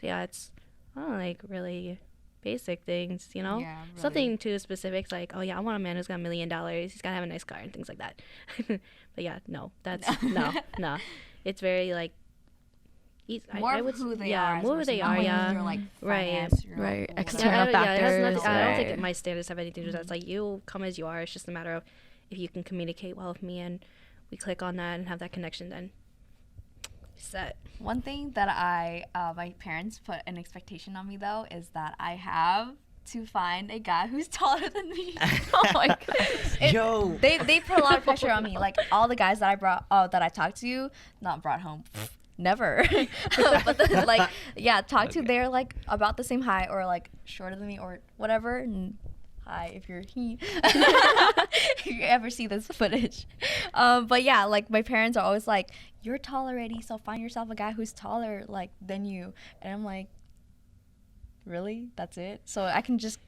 So yeah, it's like really basic things, Yeah, really. Something too specific, like, oh yeah, I want a man who's got $1 million, he's gotta have a nice car and things like that. But yeah, no, that's no. It's very like More I of would, who they yeah, are. as a more who person, they not are, like yeah. Your, like, Right. finance, your, Right. whatever. External Yeah, it has factors, I don't right. think my standards have anything to do with that. It's like, you come as you are. It's just a matter of if you can communicate well with me and we click on that and have that connection, then set. One thing that my parents put an expectation on me though is that I have to find a guy who's taller than me. Oh my gosh. Yo. They put a lot of pressure on me. Like all the guys that I talked to, not brought home. Never. But then, like, yeah, talk to, they're like about the same height or like shorter than me or whatever. And hi, if you're if you ever see this footage. But yeah, like my parents are always like, you're tall already, so find yourself a guy who's taller like than you. And I'm like, really? That's it? So I can just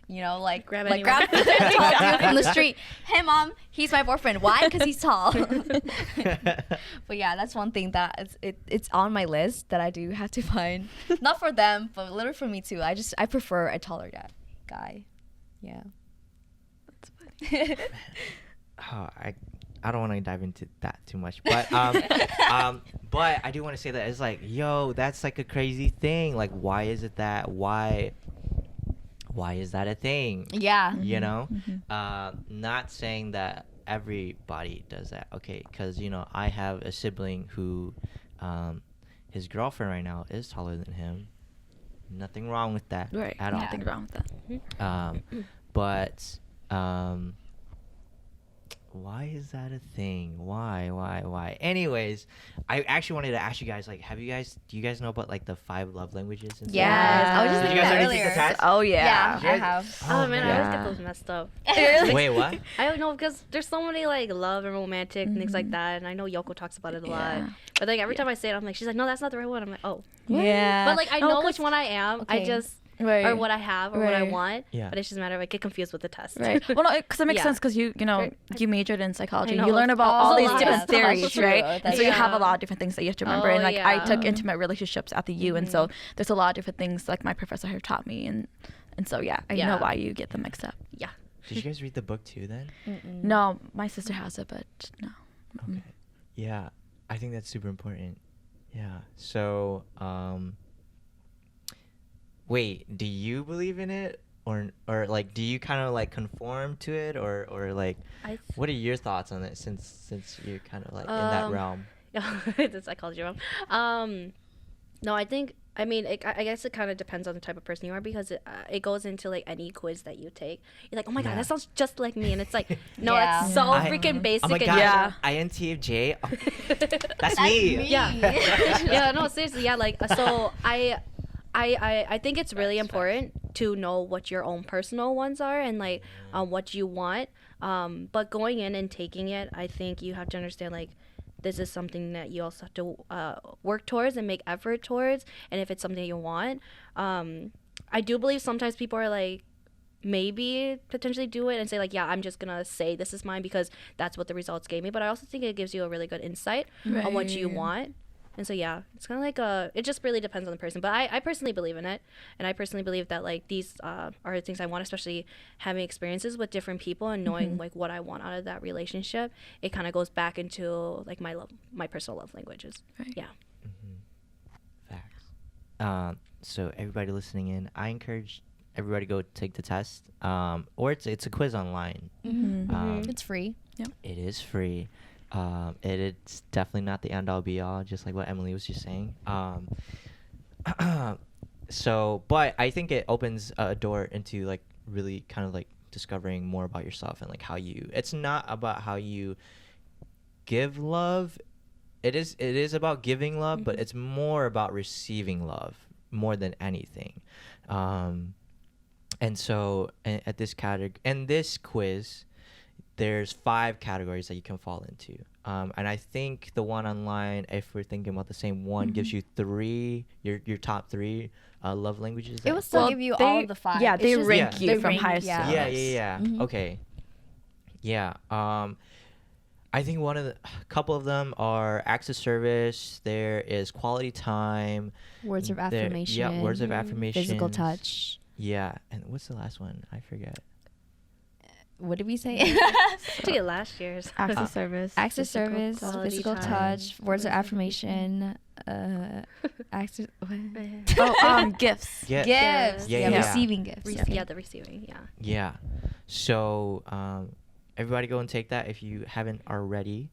Grab like anyone. grab a tall dude from the street. Hey mom, he's my boyfriend. Why? Because he's tall. But yeah, that's one thing that it's on my list that I do have to find. Not for them, but literally for me too. I prefer a taller guy. Yeah. That's funny. Oh, I don't want to dive into that too much, but but I do want to say that it's like, yo, that's like a crazy thing. Like, why is it that? Why is that a thing? Yeah. You know, not saying that everybody does that. Okay, because I have a sibling who, his girlfriend right now is taller than him, nothing wrong with that Right. at all. Nothing wrong with that. But why is that a thing? Why? Anyways, I actually wanted to ask you guys, like, do you guys know about like the 5 love languages and Yes. stuff? I was just Did you thinking guys that already take the earlier. test? Oh yeah. Yeah, I have. Oh man, I always yeah. get those messed up. Wait, what? I don't know because there's so many like love and romantic and things like that, and I know Yoko talks about it a lot. Yeah. But like every time I say it, I'm like, she's like, no, that's not the right one. I'm like, oh. Yeah. But like I No, know 'cause- which one I am. I Okay. just Right. or what I have or what I Right. want. Yeah. But it's just a matter of I get confused with the test. Right. Well, no, because it makes Yeah. sense because you know Right. you majored in psychology. I know. You learn about all There's a these lot. different That's theories, true. right? And That's so you have a true. lot of different things that you have to remember. Oh, And like I yeah. took intimate relationships at the U, and so there's a lot of different things like my professor have taught me, and so yeah, I know Yeah. why you get them mixed up. Yeah. Did you guys read the book too then? No, my sister has it, but no. Okay. Yeah, I think that's super important. Yeah. So, wait, do you believe in it, or like, do you kind of like conform to it, or like, what are your thoughts on it since you're kind of like in that realm? the psychology realm. No, I mean, I guess it kind of depends on the type of person you are because it goes into like any quiz that you take. You're like, oh my god, that sounds just like me, and it's like, no, Yeah. it's so I- freaking basic. Oh my and god, Yeah. INTJ. Oh, that's me. Yeah. Yeah, no, seriously, yeah, like so I think it's really important to know what your own personal ones are and like what you want. But going in and taking it, I think you have to understand like this is something that you also have to work towards and make effort towards. And if it's something you want, I do believe sometimes people are like maybe potentially do it and say like, yeah, I'm just gonna say this is mine because that's what the results gave me. But I also think it gives you a really good insight on what you Right. want. And so yeah, it's kind of like it just really depends on the person. But I personally believe in it, and I personally believe that like these are the things I want, especially having experiences with different people and knowing like what I want out of that relationship. It kind of goes back into like my personal love languages. Right. Yeah. Facts. So everybody listening in, I encourage everybody to go take the test. Or it's a quiz online. It's free. It is free. It's definitely not the end all be all, just like what Emily was just saying. So, but I think it opens a door into like really kind of like discovering more about yourself and like how it's not about how you give love. It is about giving love, but it's more about receiving love more than anything. And so at this this quiz, there's 5 categories that you can fall into. And I think the one online, if we're thinking about the same one, gives you your top 3 love languages. It will still give you all of the 5. Yeah, It's they just- rank Yeah. you from highest to yeah. Yeah. lowest. Okay. Yeah. I think a couple of them are acts of service. There is quality time. Words of There- affirmation. Yeah, words of affirmation. Physical touch. Yeah, and what's the last one? I forget. What did we say? I took it last year's. Acts of service. Acts of physical service, quality physical time, touch, words of affirmation, acts of Gifts. Yeah. gifts. Yeah, Yeah, yeah. receiving gifts. Yeah, the receiving. Yeah. Yeah. So everybody go and take that if you haven't already.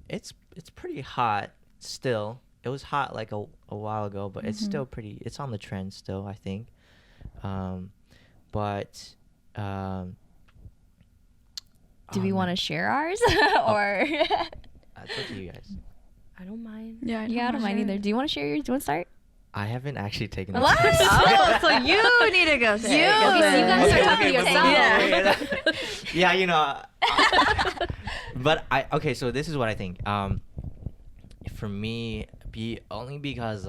It's pretty hot still. It was hot like a while ago, but it's still it's on the trend still, I think. But Do we want to share ours or? It's up to you guys. I don't mind. Yeah, Yeah, I don't mind either. Do you want to share yours? Do you want to start? I haven't actually taken the What? test. Oh, so you need to go. You guys Okay, are talking okay, yourself. Yeah, you know. But okay, so this is what I think. For me, because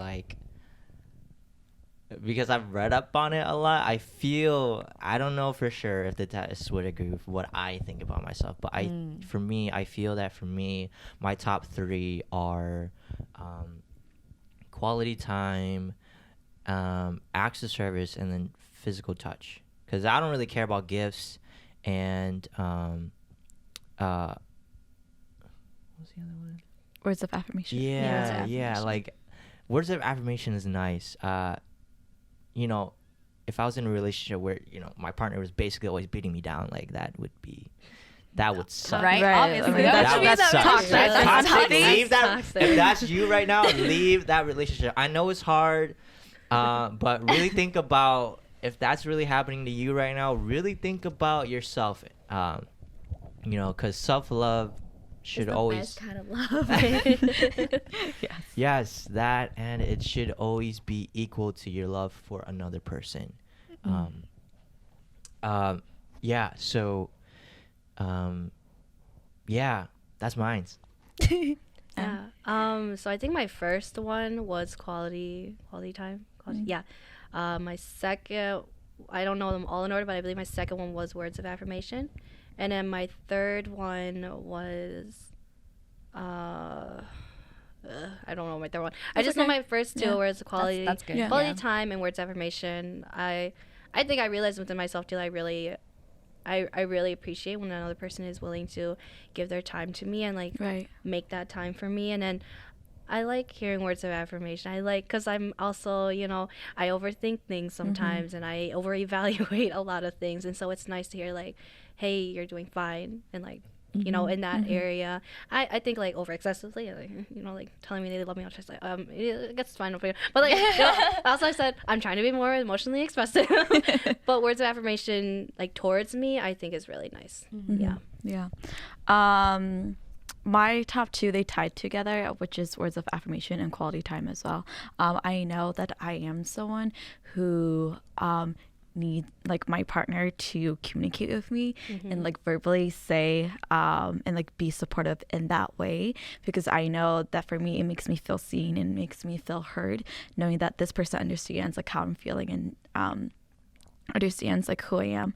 I've read up on it a lot, I don't know for sure if the test would agree with what I think about myself, but I feel that my top 3 are quality time, acts of service, and then physical touch. Because I don't really care about gifts and what was the other one? Words of affirmation. Yeah, like words of affirmation is nice. You know, if I was in a relationship where, you know, my partner was basically always beating me down, like that would suck. Right? Right. Obviously. I mean, That that's would be toxic. the That's toxic. toxic. Leave that. Toxic. If that's you right now, leave that relationship. I know it's hard. But really think about if that's really happening to you right now. Really think about yourself. You know, because self-love should It's the always best kind of love. yes, that, and it should always be equal to your love for another person. Yeah. So, yeah, that's mine. Yeah. So I think my first one was quality time. Yeah. My second, I don't know them all in order, but I believe my second one was words of affirmation, and then my third one was, I don't know my third one. I just know my first two words: quality, that's good. quality time, and words of affirmation. I think I realized within myself too. I really appreciate when another person is willing to give their time to me and like make that time for me. And then I like hearing words of affirmation. Because I'm also, you know, I overthink things sometimes and I over-evaluate a lot of things. And so it's nice to hear like, hey, you're doing fine. And like, you know, in that area, I think like over excessively, like, you know, like telling me they love me, I'm just like, it gets fine over here. But like, you know, also I said, I'm trying to be more emotionally expressive, but words of affirmation, like towards me, I think is really nice. Yeah. My top two, they tied together, which is words of affirmation and quality time as well. I know that I am someone who need like my partner to communicate with me and like verbally say and like be supportive in that way, because I know that for me it makes me feel seen and makes me feel heard, knowing that this person understands like how I'm feeling and understands like who I am.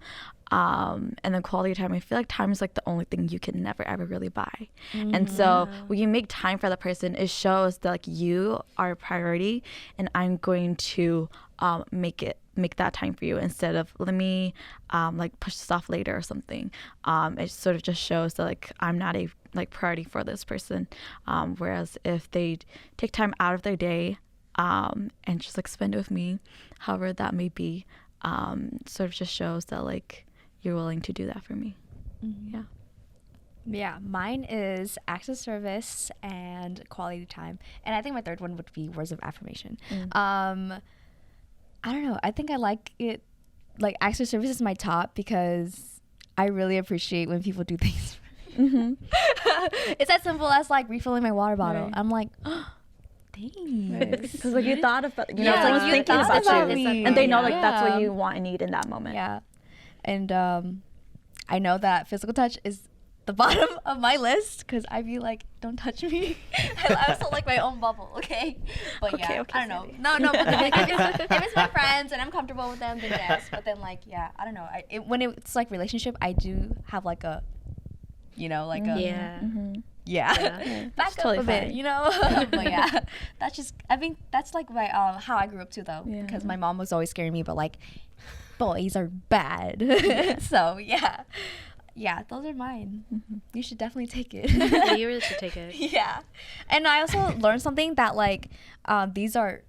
And then quality time, I feel like time is like the only thing you can never ever really buy. And so when you make time for the person, it shows that like you are a priority and I'm going to make that time for you instead of let me like push this off later or something. It sort of just shows that like I'm not a like priority for this person. Whereas if they take time out of their day and just like spend it with me, however that may be, sort of just shows that like you're willing to do that for me. Yeah, mine is acts of service and quality time, and I think my third one would be words of affirmation. I don't know, I think I like it, like acts of service is my top because I really appreciate when people do things for me. It's as simple as like refilling my water bottle. I'm like, oh, thanks. Because like you thought about, you know, Yeah, someone's you thinking thought about about you, me. and they know like Yeah. that's what you want and need in that moment. Yeah, and I know that physical touch is the bottom of my list because I'd be like, don't touch me. I also like my own bubble, okay? But Okay, yeah, okay, I don't know. No, but like, if it's my friends and I'm comfortable with them, then yes. But then like, yeah, I don't know. When it's like relationship, I do have like a, you know, like a back up totally a bit, fine. you know. But yeah, that's just. I think that's like my how I grew up too, though, because my mom was always scaring me about like boys are bad. So yeah, those are mine. You should definitely take it. Yeah, you really should take it. Yeah, and I also learned something that like these are,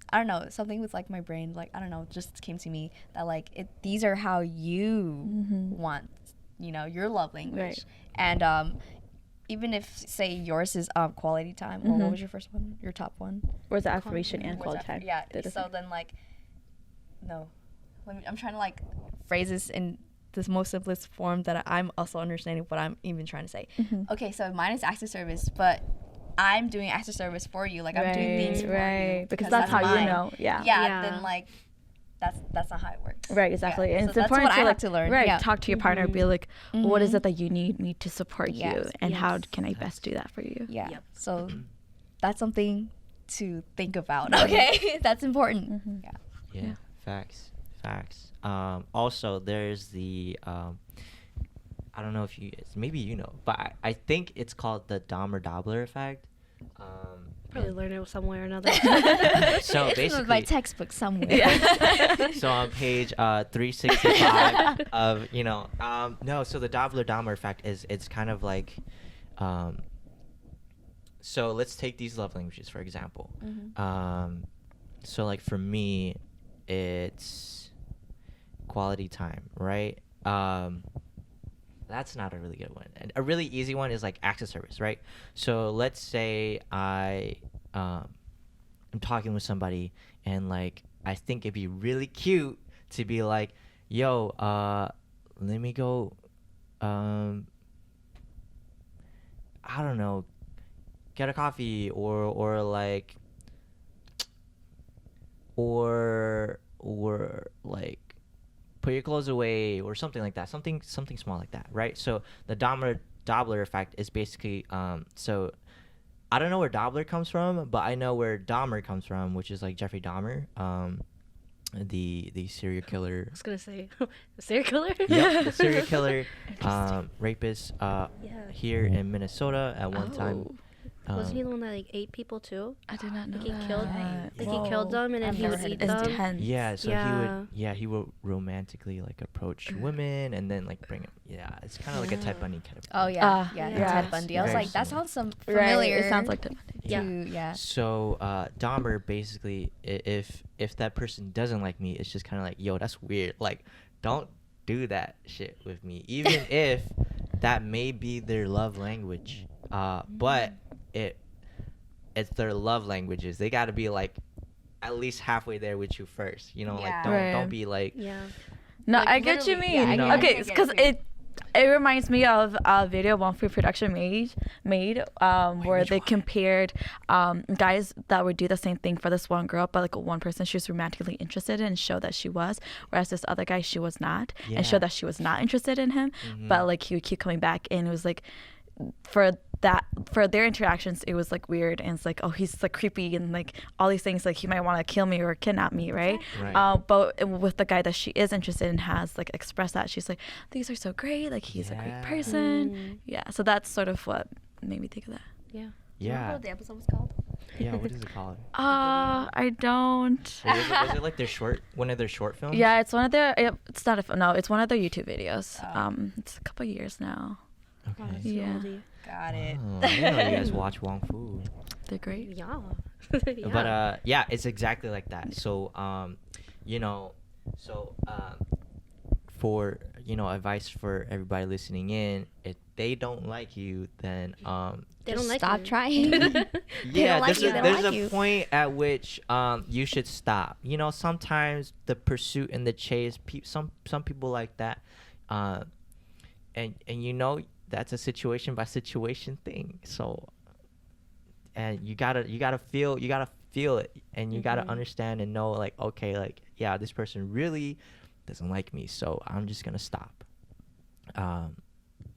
I don't know, something with like my brain, like I don't know, just came to me that like these are how you want, you know, your love language. Right. And even if say yours is quality time, or what was your first one, your top one? Words of affirmation and Words quality of- time. Yeah. They're So different. then like, no, I'm trying to like phrase this in this most simplest form that I'm also understanding what I'm even trying to say. Okay, so mine is acts of service, but I'm doing acts of service for you. Like I'm doing things for you because that's how mine. you know. Yeah. Yeah. Then like that's not how it works. Right, exactly. Yeah, And so it's that's important what to I like have to learn. Right, Yeah. talk to your partner, be like, what is it that you need me to support Yes. you, and how Yes. can I best do that for you? Yeah. Yep. So that's something to think about. Okay, that's important. Yeah. Facts. Also, there's the I don't know if you maybe you know, but I think it's called the Dobler-Dahmer effect. Probably learn it somewhere or another. So This is basically, my textbook somewhere. so on page 365 of no, so the Dobler-Dahmer effect is it's kind of like so let's take these love languages for example. So like for me, it's quality time, right? That's not a really good one. And a really easy one is like acts of service, right? So let's say I'm talking with somebody and like I think it'd be really cute to be like, yo, let me go, I don't know, get a coffee, or like, or like put your clothes away, or something like that, something small like that, right? So the Dobler effect is basically, so I don't know where Dobler comes from, but I know where Dahmer comes from, which is like Jeffrey Dahmer, the serial killer. I was gonna say the serial killer. Yep, the serial killer, rapist, here in Minnesota at one time. Wasn't he the one that like ate people too? I did not know Like he that. killed, like he killed them and then I've he never would heard eat of them. Intense. Yeah, so Yeah. he would romantically like approach women and then like bring it. Yeah, it's kind of like a Ted Bundy kind of. Oh thing. yeah, Yeah. Ted Bundy. I was Very like, that similar. sounds Right, familiar. it sounds like Ted Bundy. Yeah. So Dahmer basically, if that person doesn't like me, it's just kind of like, yo, that's weird. Like, don't do that shit with me, even if that may be their love language. But it's their love languages. They got to be like at least halfway there with you first. You know, Yeah. like Right. don't be like. Yeah. No, Like, I get what you literally, mean. yeah, I Okay, get because it. it reminds me of a video One Food Production made where which they one? compared guys that would do the same thing for this one girl, but like one person she was romantically interested in and show that she was, whereas this other guy she was not, and show Yeah. that she was not interested in him, but like he would keep coming back, and it was like for their interactions it was like weird, and it's like, oh, he's like creepy and like all these things, like he might want to kill me or kidnap me, right? Right. But with the guy that she is interested in has like expressed that, she's like, these are so great, like he's a great Yeah. person. Yeah, so that's sort of what made me think of that. Yeah. Yeah. What the episode was called? Yeah. What is it called? I don't. Was it like one of their short films? Yeah, it's one of their. It's not a. No, it's one of their YouTube videos. Oh. It's a couple years now. Okay. Yeah. Got it. Oh, I didn't know you guys watch Wong Fu. They're great. Yeah. But yeah, it's exactly like that. So for advice for everybody listening in, if they don't like you, then they don't like Stop you. trying. yeah, like you, they don't there's like a you. point at which you should stop. Sometimes the pursuit and the chase, some people like that, and that's a situation by situation thing. So, and you gotta feel it, and you gotta understand and know, like, okay, like, yeah, this person really doesn't like me, so I'm just gonna stop.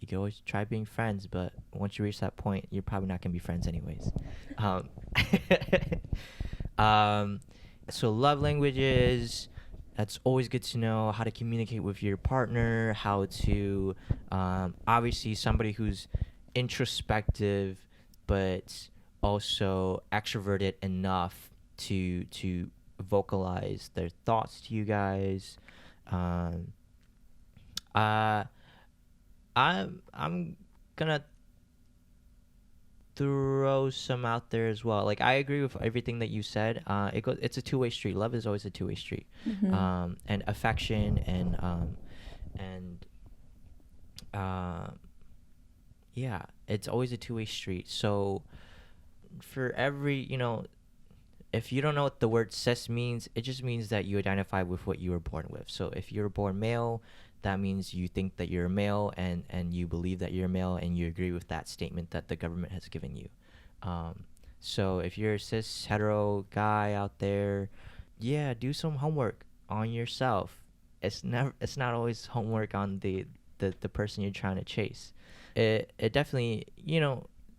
You can always try being friends, but once you reach that point, you're probably not gonna be friends anyways. So love languages. That's always good to know, how to communicate with your partner, how to, obviously somebody who's introspective, but also extroverted enough to vocalize their thoughts to you guys. I'm gonna throw some out there as well. Like, I agree with everything that you said. It's a two-way street. Love is always a two-way street. And affection and yeah, it's always a two-way street. So for every, if you don't know what the word cis means, it just means that you identify with what you were born with. So if you're born male, that means you think that you're a male, and you believe that you're a male, and you agree with that statement that the government has given you. So if you're a cis hetero guy out there, yeah, do some homework on yourself. It's not always homework on the person you're trying to chase. It definitely,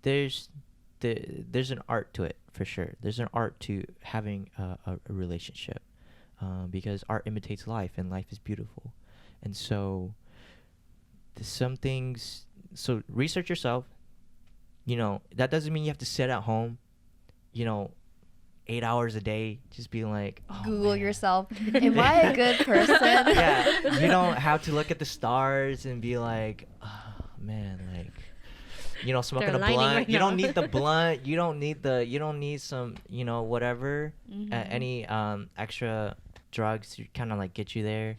there's an art to it, for sure. There's an art to having a relationship, because art imitates life, and life is beautiful. And so some things, so research yourself. That doesn't mean you have to sit at home, 8 hours a day, just being like, oh, Google man. yourself. Am I a good person? Yeah, you don't have to look at the stars and be like, oh man, like, smoking They're a lining blunt. right You don't now. need the blunt. You don't need some, whatever, any extra drugs to kind of like get you there,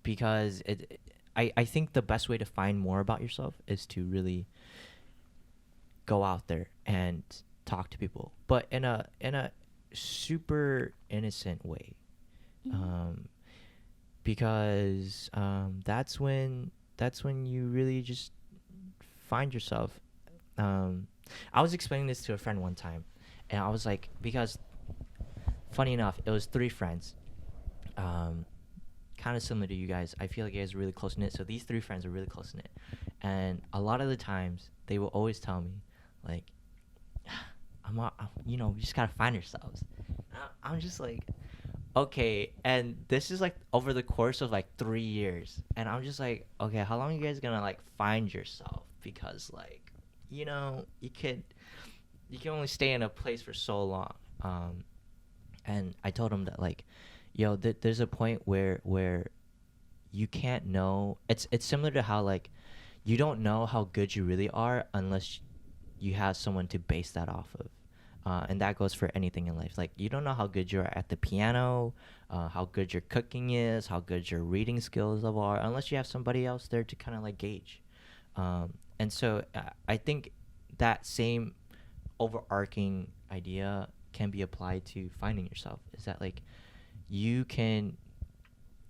because I think the best way to find more about yourself is to really go out there and talk to people, but in a super innocent way, because that's when you really just find yourself. I was explaining this to a friend one time, and I was like, because funny enough, it was 3 friends, kind of similar to you guys. I feel like you guys are really close knit. So these 3 friends are really close knit, and a lot of the times they will always tell me, like, you just gotta find yourselves. I'm just like, okay. And this is like over the course of like 3 years, and I'm just like, okay, how long are you guys gonna like find yourself? Because like, you can only stay in a place for so long. And I told him that, like, yo, there's a point where you can't know. It's similar to how, like, you don't know how good you really are unless you have someone to base that off of. And that goes for anything in life. Like, you don't know how good you are at the piano, how good your cooking is, how good your reading skills are, unless you have somebody else there to kind of like gauge. And so I think that same overarching idea can be applied to finding yourself. Is that, like, you can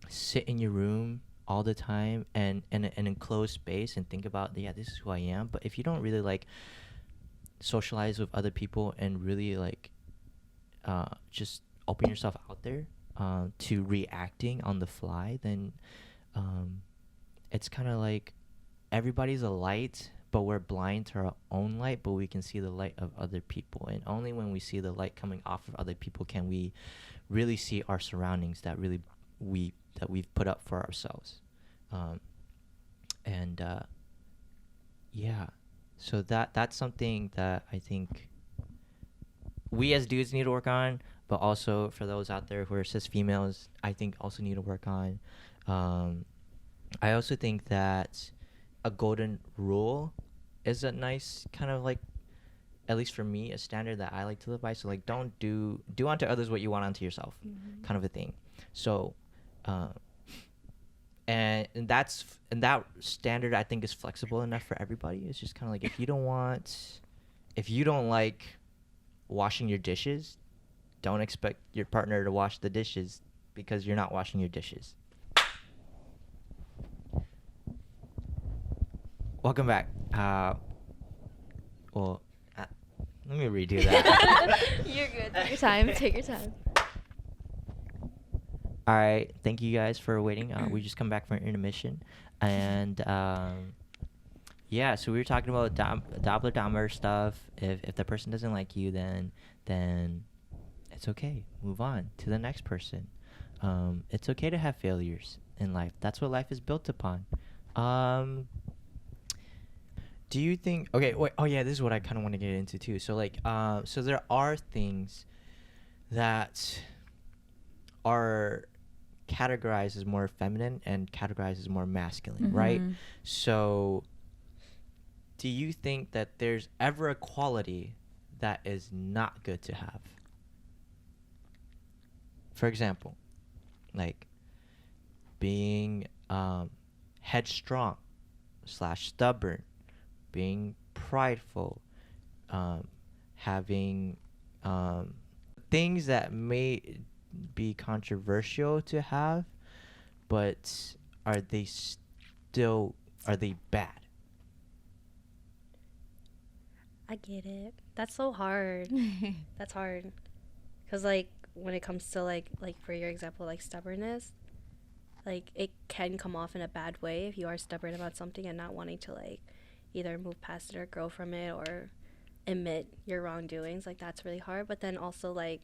sit in your room all the time and in an enclosed space and think about, yeah, this is who I am. But if you don't really like socialize with other people and really like just open yourself out there to reacting on the fly, then it's kind of like everybody's a light, but we're blind to our own light, but we can see the light of other people. And only when we see the light coming off of other people can we really see our surroundings that we've put up for ourselves. Yeah, so that's something that I think we as dudes need to work on, but also for those out there who are cis females, I think also need to work on. I also think that a golden rule is a nice kind of like, at least for me, a standard that I like to live by. So like, don't do unto others what you want unto yourself, kind of a thing. So and that standard I think is flexible enough for everybody. It's just kind of like, if you don't like washing your dishes, don't expect your partner to wash the dishes because you're not washing your dishes. Welcome back. Let me redo that. You're good. Take your time. Take your time. All right. Thank you guys for waiting. We just come back from intermission. And yeah, so we were talking about Dobler-Dahmer stuff. If the person doesn't like you, then it's okay. Move on to the next person. It's okay to have failures in life. That's what life is built upon. Do you think... Okay, wait. Oh, yeah, this is what I kind of want to get into, too. So, like, so there are things that are categorized as more feminine and categorized as more masculine, right? So, do you think that there's ever a quality that is not good to have? For example, like, being headstrong / stubborn, being prideful, having things that may be controversial to have, but are they bad? I get it. That's so hard. That's hard. Because, like, when it comes to, like for your example, like, stubbornness, like, it can come off in a bad way if you are stubborn about something and not wanting to, like, either move past it or grow from it or admit your wrongdoings. Like, that's really hard. But then also, like,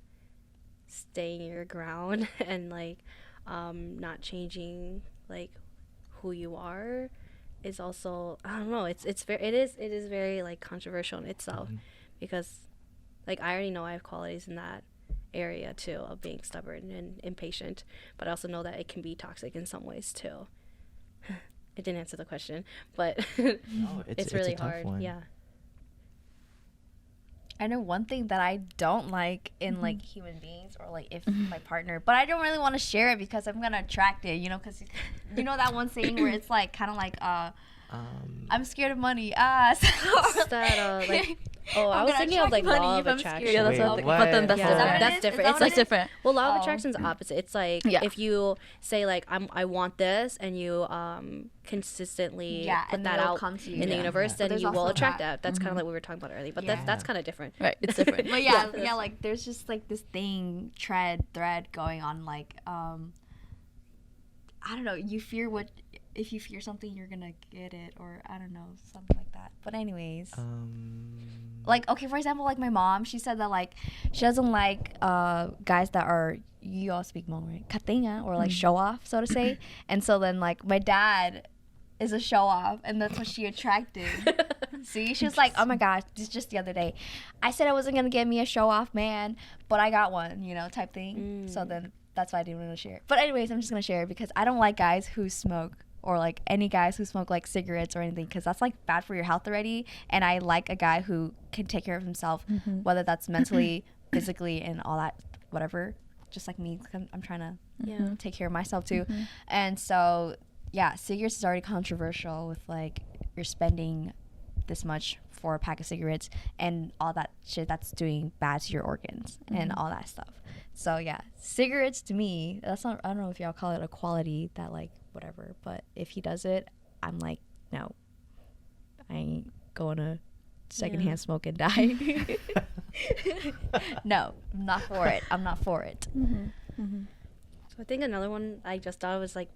staying your ground and, like, not changing, like, who you are is also, I don't know, it is very, like, controversial in itself. Because, like, I already know I have qualities in that area too, of being stubborn and impatient, but I also know that it can be toxic in some ways too. It didn't answer the question, but no, it's really hard. One. Yeah. I know one thing that I don't like in like human beings or like if my partner, but I don't really want to share it because I'm gonna attract it, you know, because you know that one saying where it's like kind of like I'm scared of money. What's that, like, I was thinking of like law of attraction. Yeah, that's Wait, what. But then that's Yeah. different. That's different. It's That's different. Well, law of Oh. attraction is opposite. It's like Yeah. if you say like I want this, and you consistently Yeah, put and that then it'll out come to you. in the Yeah. universe, But then there's you will also attract that. that. That's kind of like what we were talking about earlier. But Yeah. that's kind of different. Right, it's different. But yeah, like there's just like this thread going on, like I don't know, if you fear something, you're gonna get it, or I don't know, something like that. But anyways, like, okay, for example, like my mom, she said that like she doesn't like guys that are, you all speak Hmong, right? Katinga, or like show off, so to say. And so then like my dad is a show off, and that's what she attracted. See, she was like, oh my gosh, this just the other day, I said I wasn't gonna get me a show off man, but I got one, type thing. So then that's why I didn't want to share it. But anyways, I'm just gonna share it because I don't like guys who smoke, or like any guys who smoke like cigarettes or anything, because that's like bad for your health already. And I like a guy who can take care of himself, whether that's mentally, physically, and all that, whatever. Just like me, 'cause I'm trying to take care of myself too. And so yeah, cigarettes is already controversial with like you're spending this much for a pack of cigarettes and all that shit that's doing bad to your organs and all that stuff. So yeah, cigarettes to me, that's not, I don't know if y'all call it a quality that like whatever, but if he does it, I'm like, no, I ain't going to secondhand smoke and die. No, I'm not for it. I'm not for it. So I think another one I just thought was like,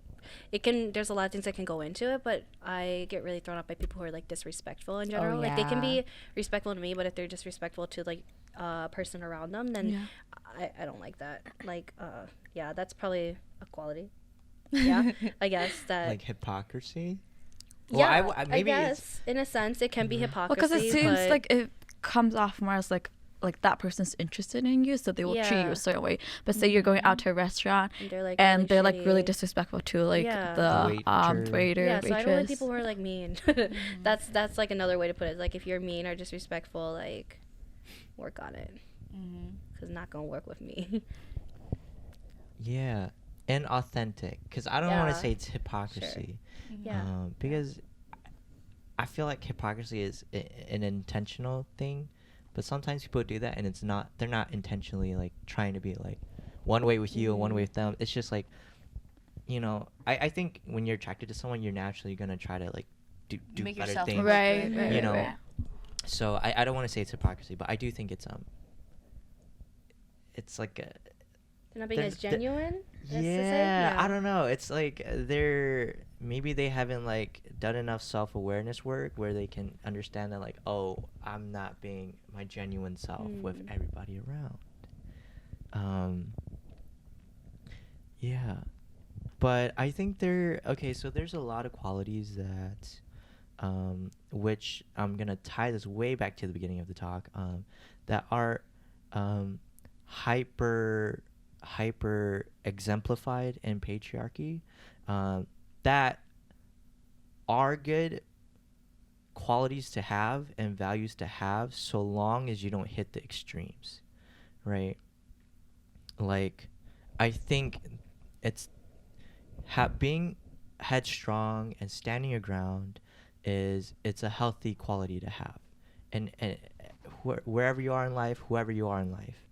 there's a lot of things that can go into it, but I get really thrown off by people who are like disrespectful in general. Like they can be respectful to me, but if they're disrespectful to like a person around them, then I don't like that. Like yeah, that's probably a quality. Yeah, I guess that. Like hypocrisy. Yeah, Well, I maybe guess in a sense it can be hypocrisy. Because it seems but like it comes off more as like that person's interested in you, so they will treat you Yeah. a certain way. But say you're going out to a restaurant and they're like and they're like really shitty. disrespectful to like Yeah. the waiter, Yeah, so I don't like waitress. people who are like mean. That's like another way to put it. Like if you're mean or disrespectful, like work on it, because not gonna work with me. Yeah, and authentic, because I don't want Yeah. to say it's hypocrisy. Yeah. Because I feel like hypocrisy is an intentional thing, but sometimes people do that and they're not intentionally like trying to be like one way with you and one way with them. It's just like, I think when you're attracted to someone, you're naturally gonna try to like do Make better yourself things. look Right, good. right, You know, right. So I don't want to say it's hypocrisy, but I do think it's like a They're not being There's as the- genuine. as to say? yeah, I don't know. It's like maybe they haven't like done enough self-awareness work where they can understand that like, oh, I'm not being my genuine self with everybody around. Yeah, but I think so there's a lot of qualities that which I'm gonna tie this way back to the beginning of the talk, that are hyper exemplified in patriarchy, that are good qualities to have and values to have, so long as you don't hit the extremes, right? Like, I think it's being headstrong and standing your ground it's a healthy quality to have, and wherever you are in life, whoever you are in life.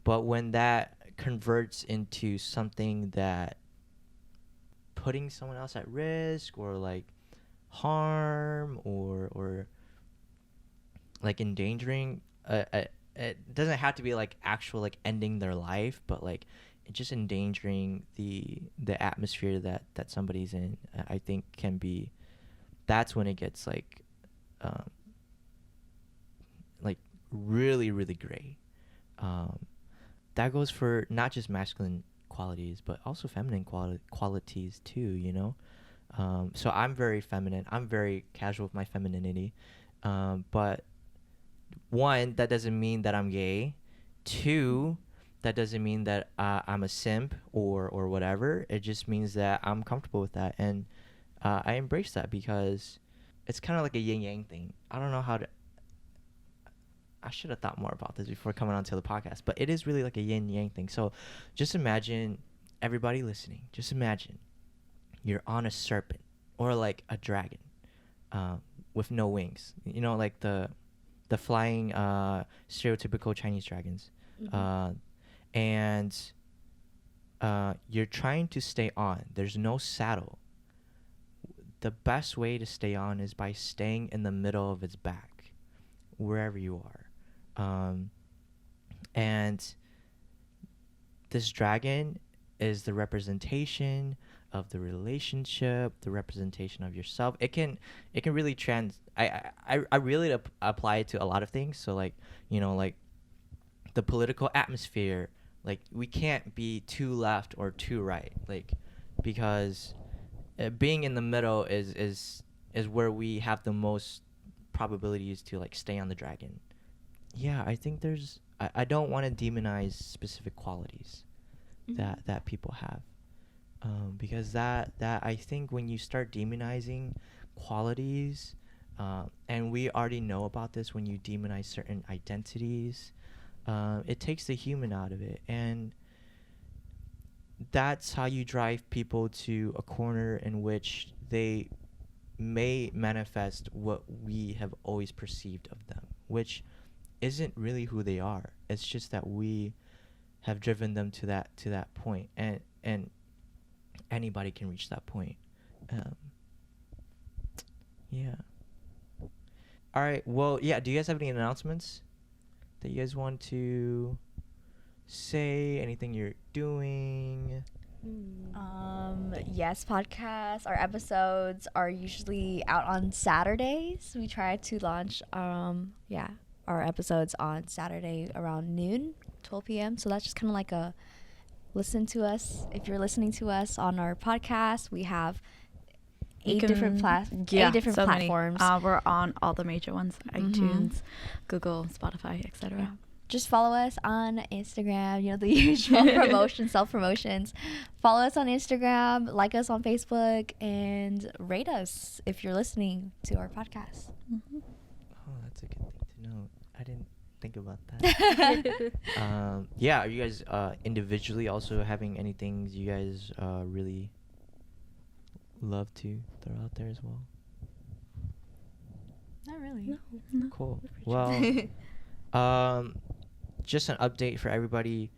But when that converts into something that putting someone else at risk or like harm or like endangering, it doesn't have to be like actual like ending their life, but like just endangering the atmosphere that somebody's in, I think that's when it gets like really, really gray. That goes for not just masculine qualities, but also feminine qualities too, So I'm very feminine. I'm very casual with my femininity. But one, that doesn't mean that I'm gay. Two, that doesn't mean that I'm a simp or whatever. It just means that I'm comfortable with that. And I embrace that because it's kind of like a yin-yang thing. I don't know how to... I should have thought more about this before coming onto the podcast, but it is really like a yin-yang thing. So just imagine, everybody listening, just imagine you're on a serpent or like a dragon with no wings. You know, like the flying stereotypical Chinese dragons. And you're trying to stay on. There's no saddle. The best way to stay on is by staying in the middle of its back, wherever you are. And this dragon is the representation of the relationship, the representation of yourself. It can really I really apply it to a lot of things. So like, you know, like the political atmosphere, like we can't be too left or too right, like, because being in the middle is where we have the most probabilities to like stay on the dragon. Yeah, I think I don't want to demonize specific qualities that people have, because that I think when you start demonizing qualities, and we already know about this, when you demonize certain identities, it takes the human out of it, and that's how you drive people to a corner in which they may manifest what we have always perceived of them, which isn't really who they are. It's just that we have driven them to that point, and anybody can reach that point. Yeah. All right. Well, yeah. Do you guys have any announcements that you guys want to say? Anything you're doing? Yes, podcast. Our episodes are usually out on Saturdays. We try to launch our episodes on Saturday around noon, 12 p.m. So that's just kind of like a listen to us. If you're listening to us on our podcast, we have eight different platforms. We're on all the major ones: iTunes, Google, Spotify, etc. Yeah. Just follow us on Instagram, you know, the usual self-promotions. Follow us on Instagram, like us on Facebook, and rate us if you're listening to our podcast. Oh, that's a good thing to know. I didn't think about that. Yeah, are you guys individually also having anything you guys really love to throw out there as well? Not really. No. Cool. Well, just an update for everybody.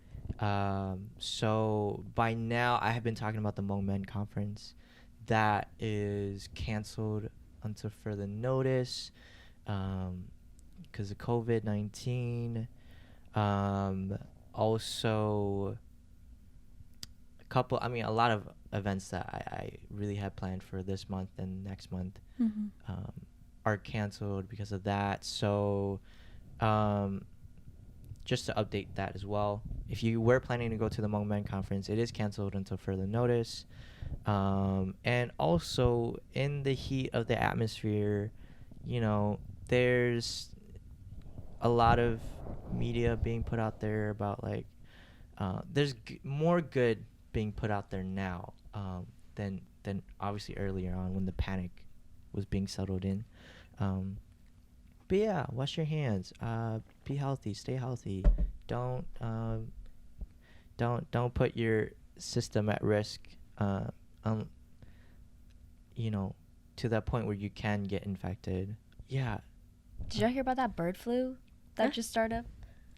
So by now, I have been talking about the Hmong Men conference that is canceled until further notice because of COVID-19. Also, a lot of events that I really had planned for this month and next month are canceled because of that. So just to update that as well, if you were planning to go to the Hmong Men conference, it is canceled until further notice. And also, in the heat of the atmosphere, you know, there's a lot of media being put out there about like there's more good being put out there now than obviously earlier on when the panic was being settled in. But yeah, wash your hands. Be healthy. Stay healthy. Don't put your system at risk. You know, to that point where you can get infected. Yeah. Did y'all hear about that bird flu that just started?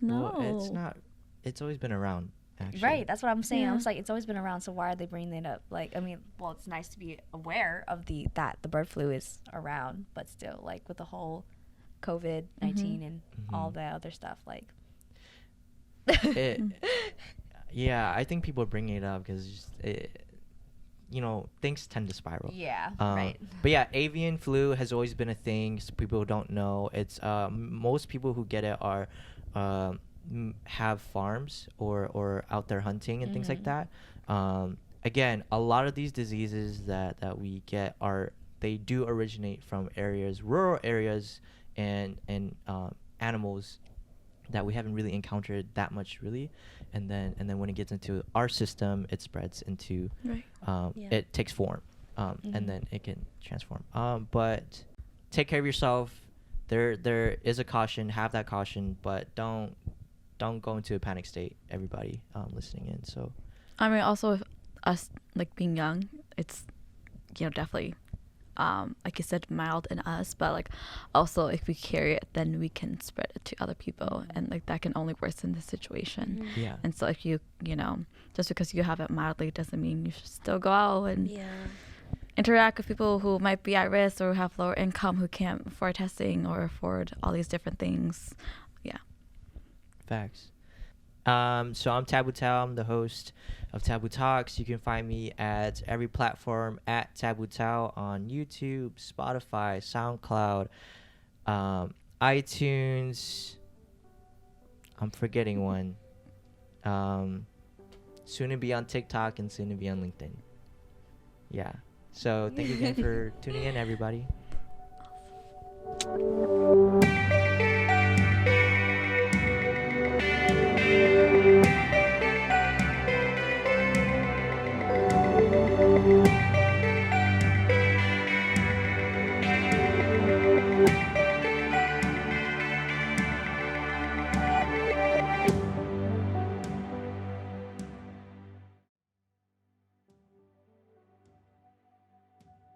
No. Well, it's not. It's always been around. Actually. Right, that's what I'm saying. Yeah. I was like, it's always been around, so why are they bringing it up? Like, I mean, well, it's nice to be aware of that the bird flu is around, but still, like, with the whole COVID-19 and all the other stuff, like. Yeah, I think people are bringing it up because, you know, things tend to spiral. Yeah, right. But yeah, avian flu has always been a thing. So people don't know. It's most people who get it are have farms or out there hunting and things like that. Again, a lot of these diseases that we get they do originate from rural areas and animals that we haven't really encountered that much really, and then when it gets into our system, it spreads into it takes form, and then it can transform. But take care of yourself. There is a caution. Have that caution, but don't go into a panic state. Everybody listening in. So I mean, also with us like being young, it's, you know, definitely like you said, mild in us, but like also if we carry it, then we can spread it to other people, and like that can only worsen the situation. Yeah. And so if you know, just because you have it mildly doesn't mean you should still go out and interact with people who might be at risk or have lower income, who can't afford testing or afford all these different things. Yeah. Facts. So I'm TabooThao. I'm the host of TabooTalks. You can find me at every platform at TabooThao on YouTube, Spotify, SoundCloud, iTunes. I'm forgetting one. Soon to be on TikTok and soon to be on LinkedIn. Yeah. So thank you again for tuning in, everybody.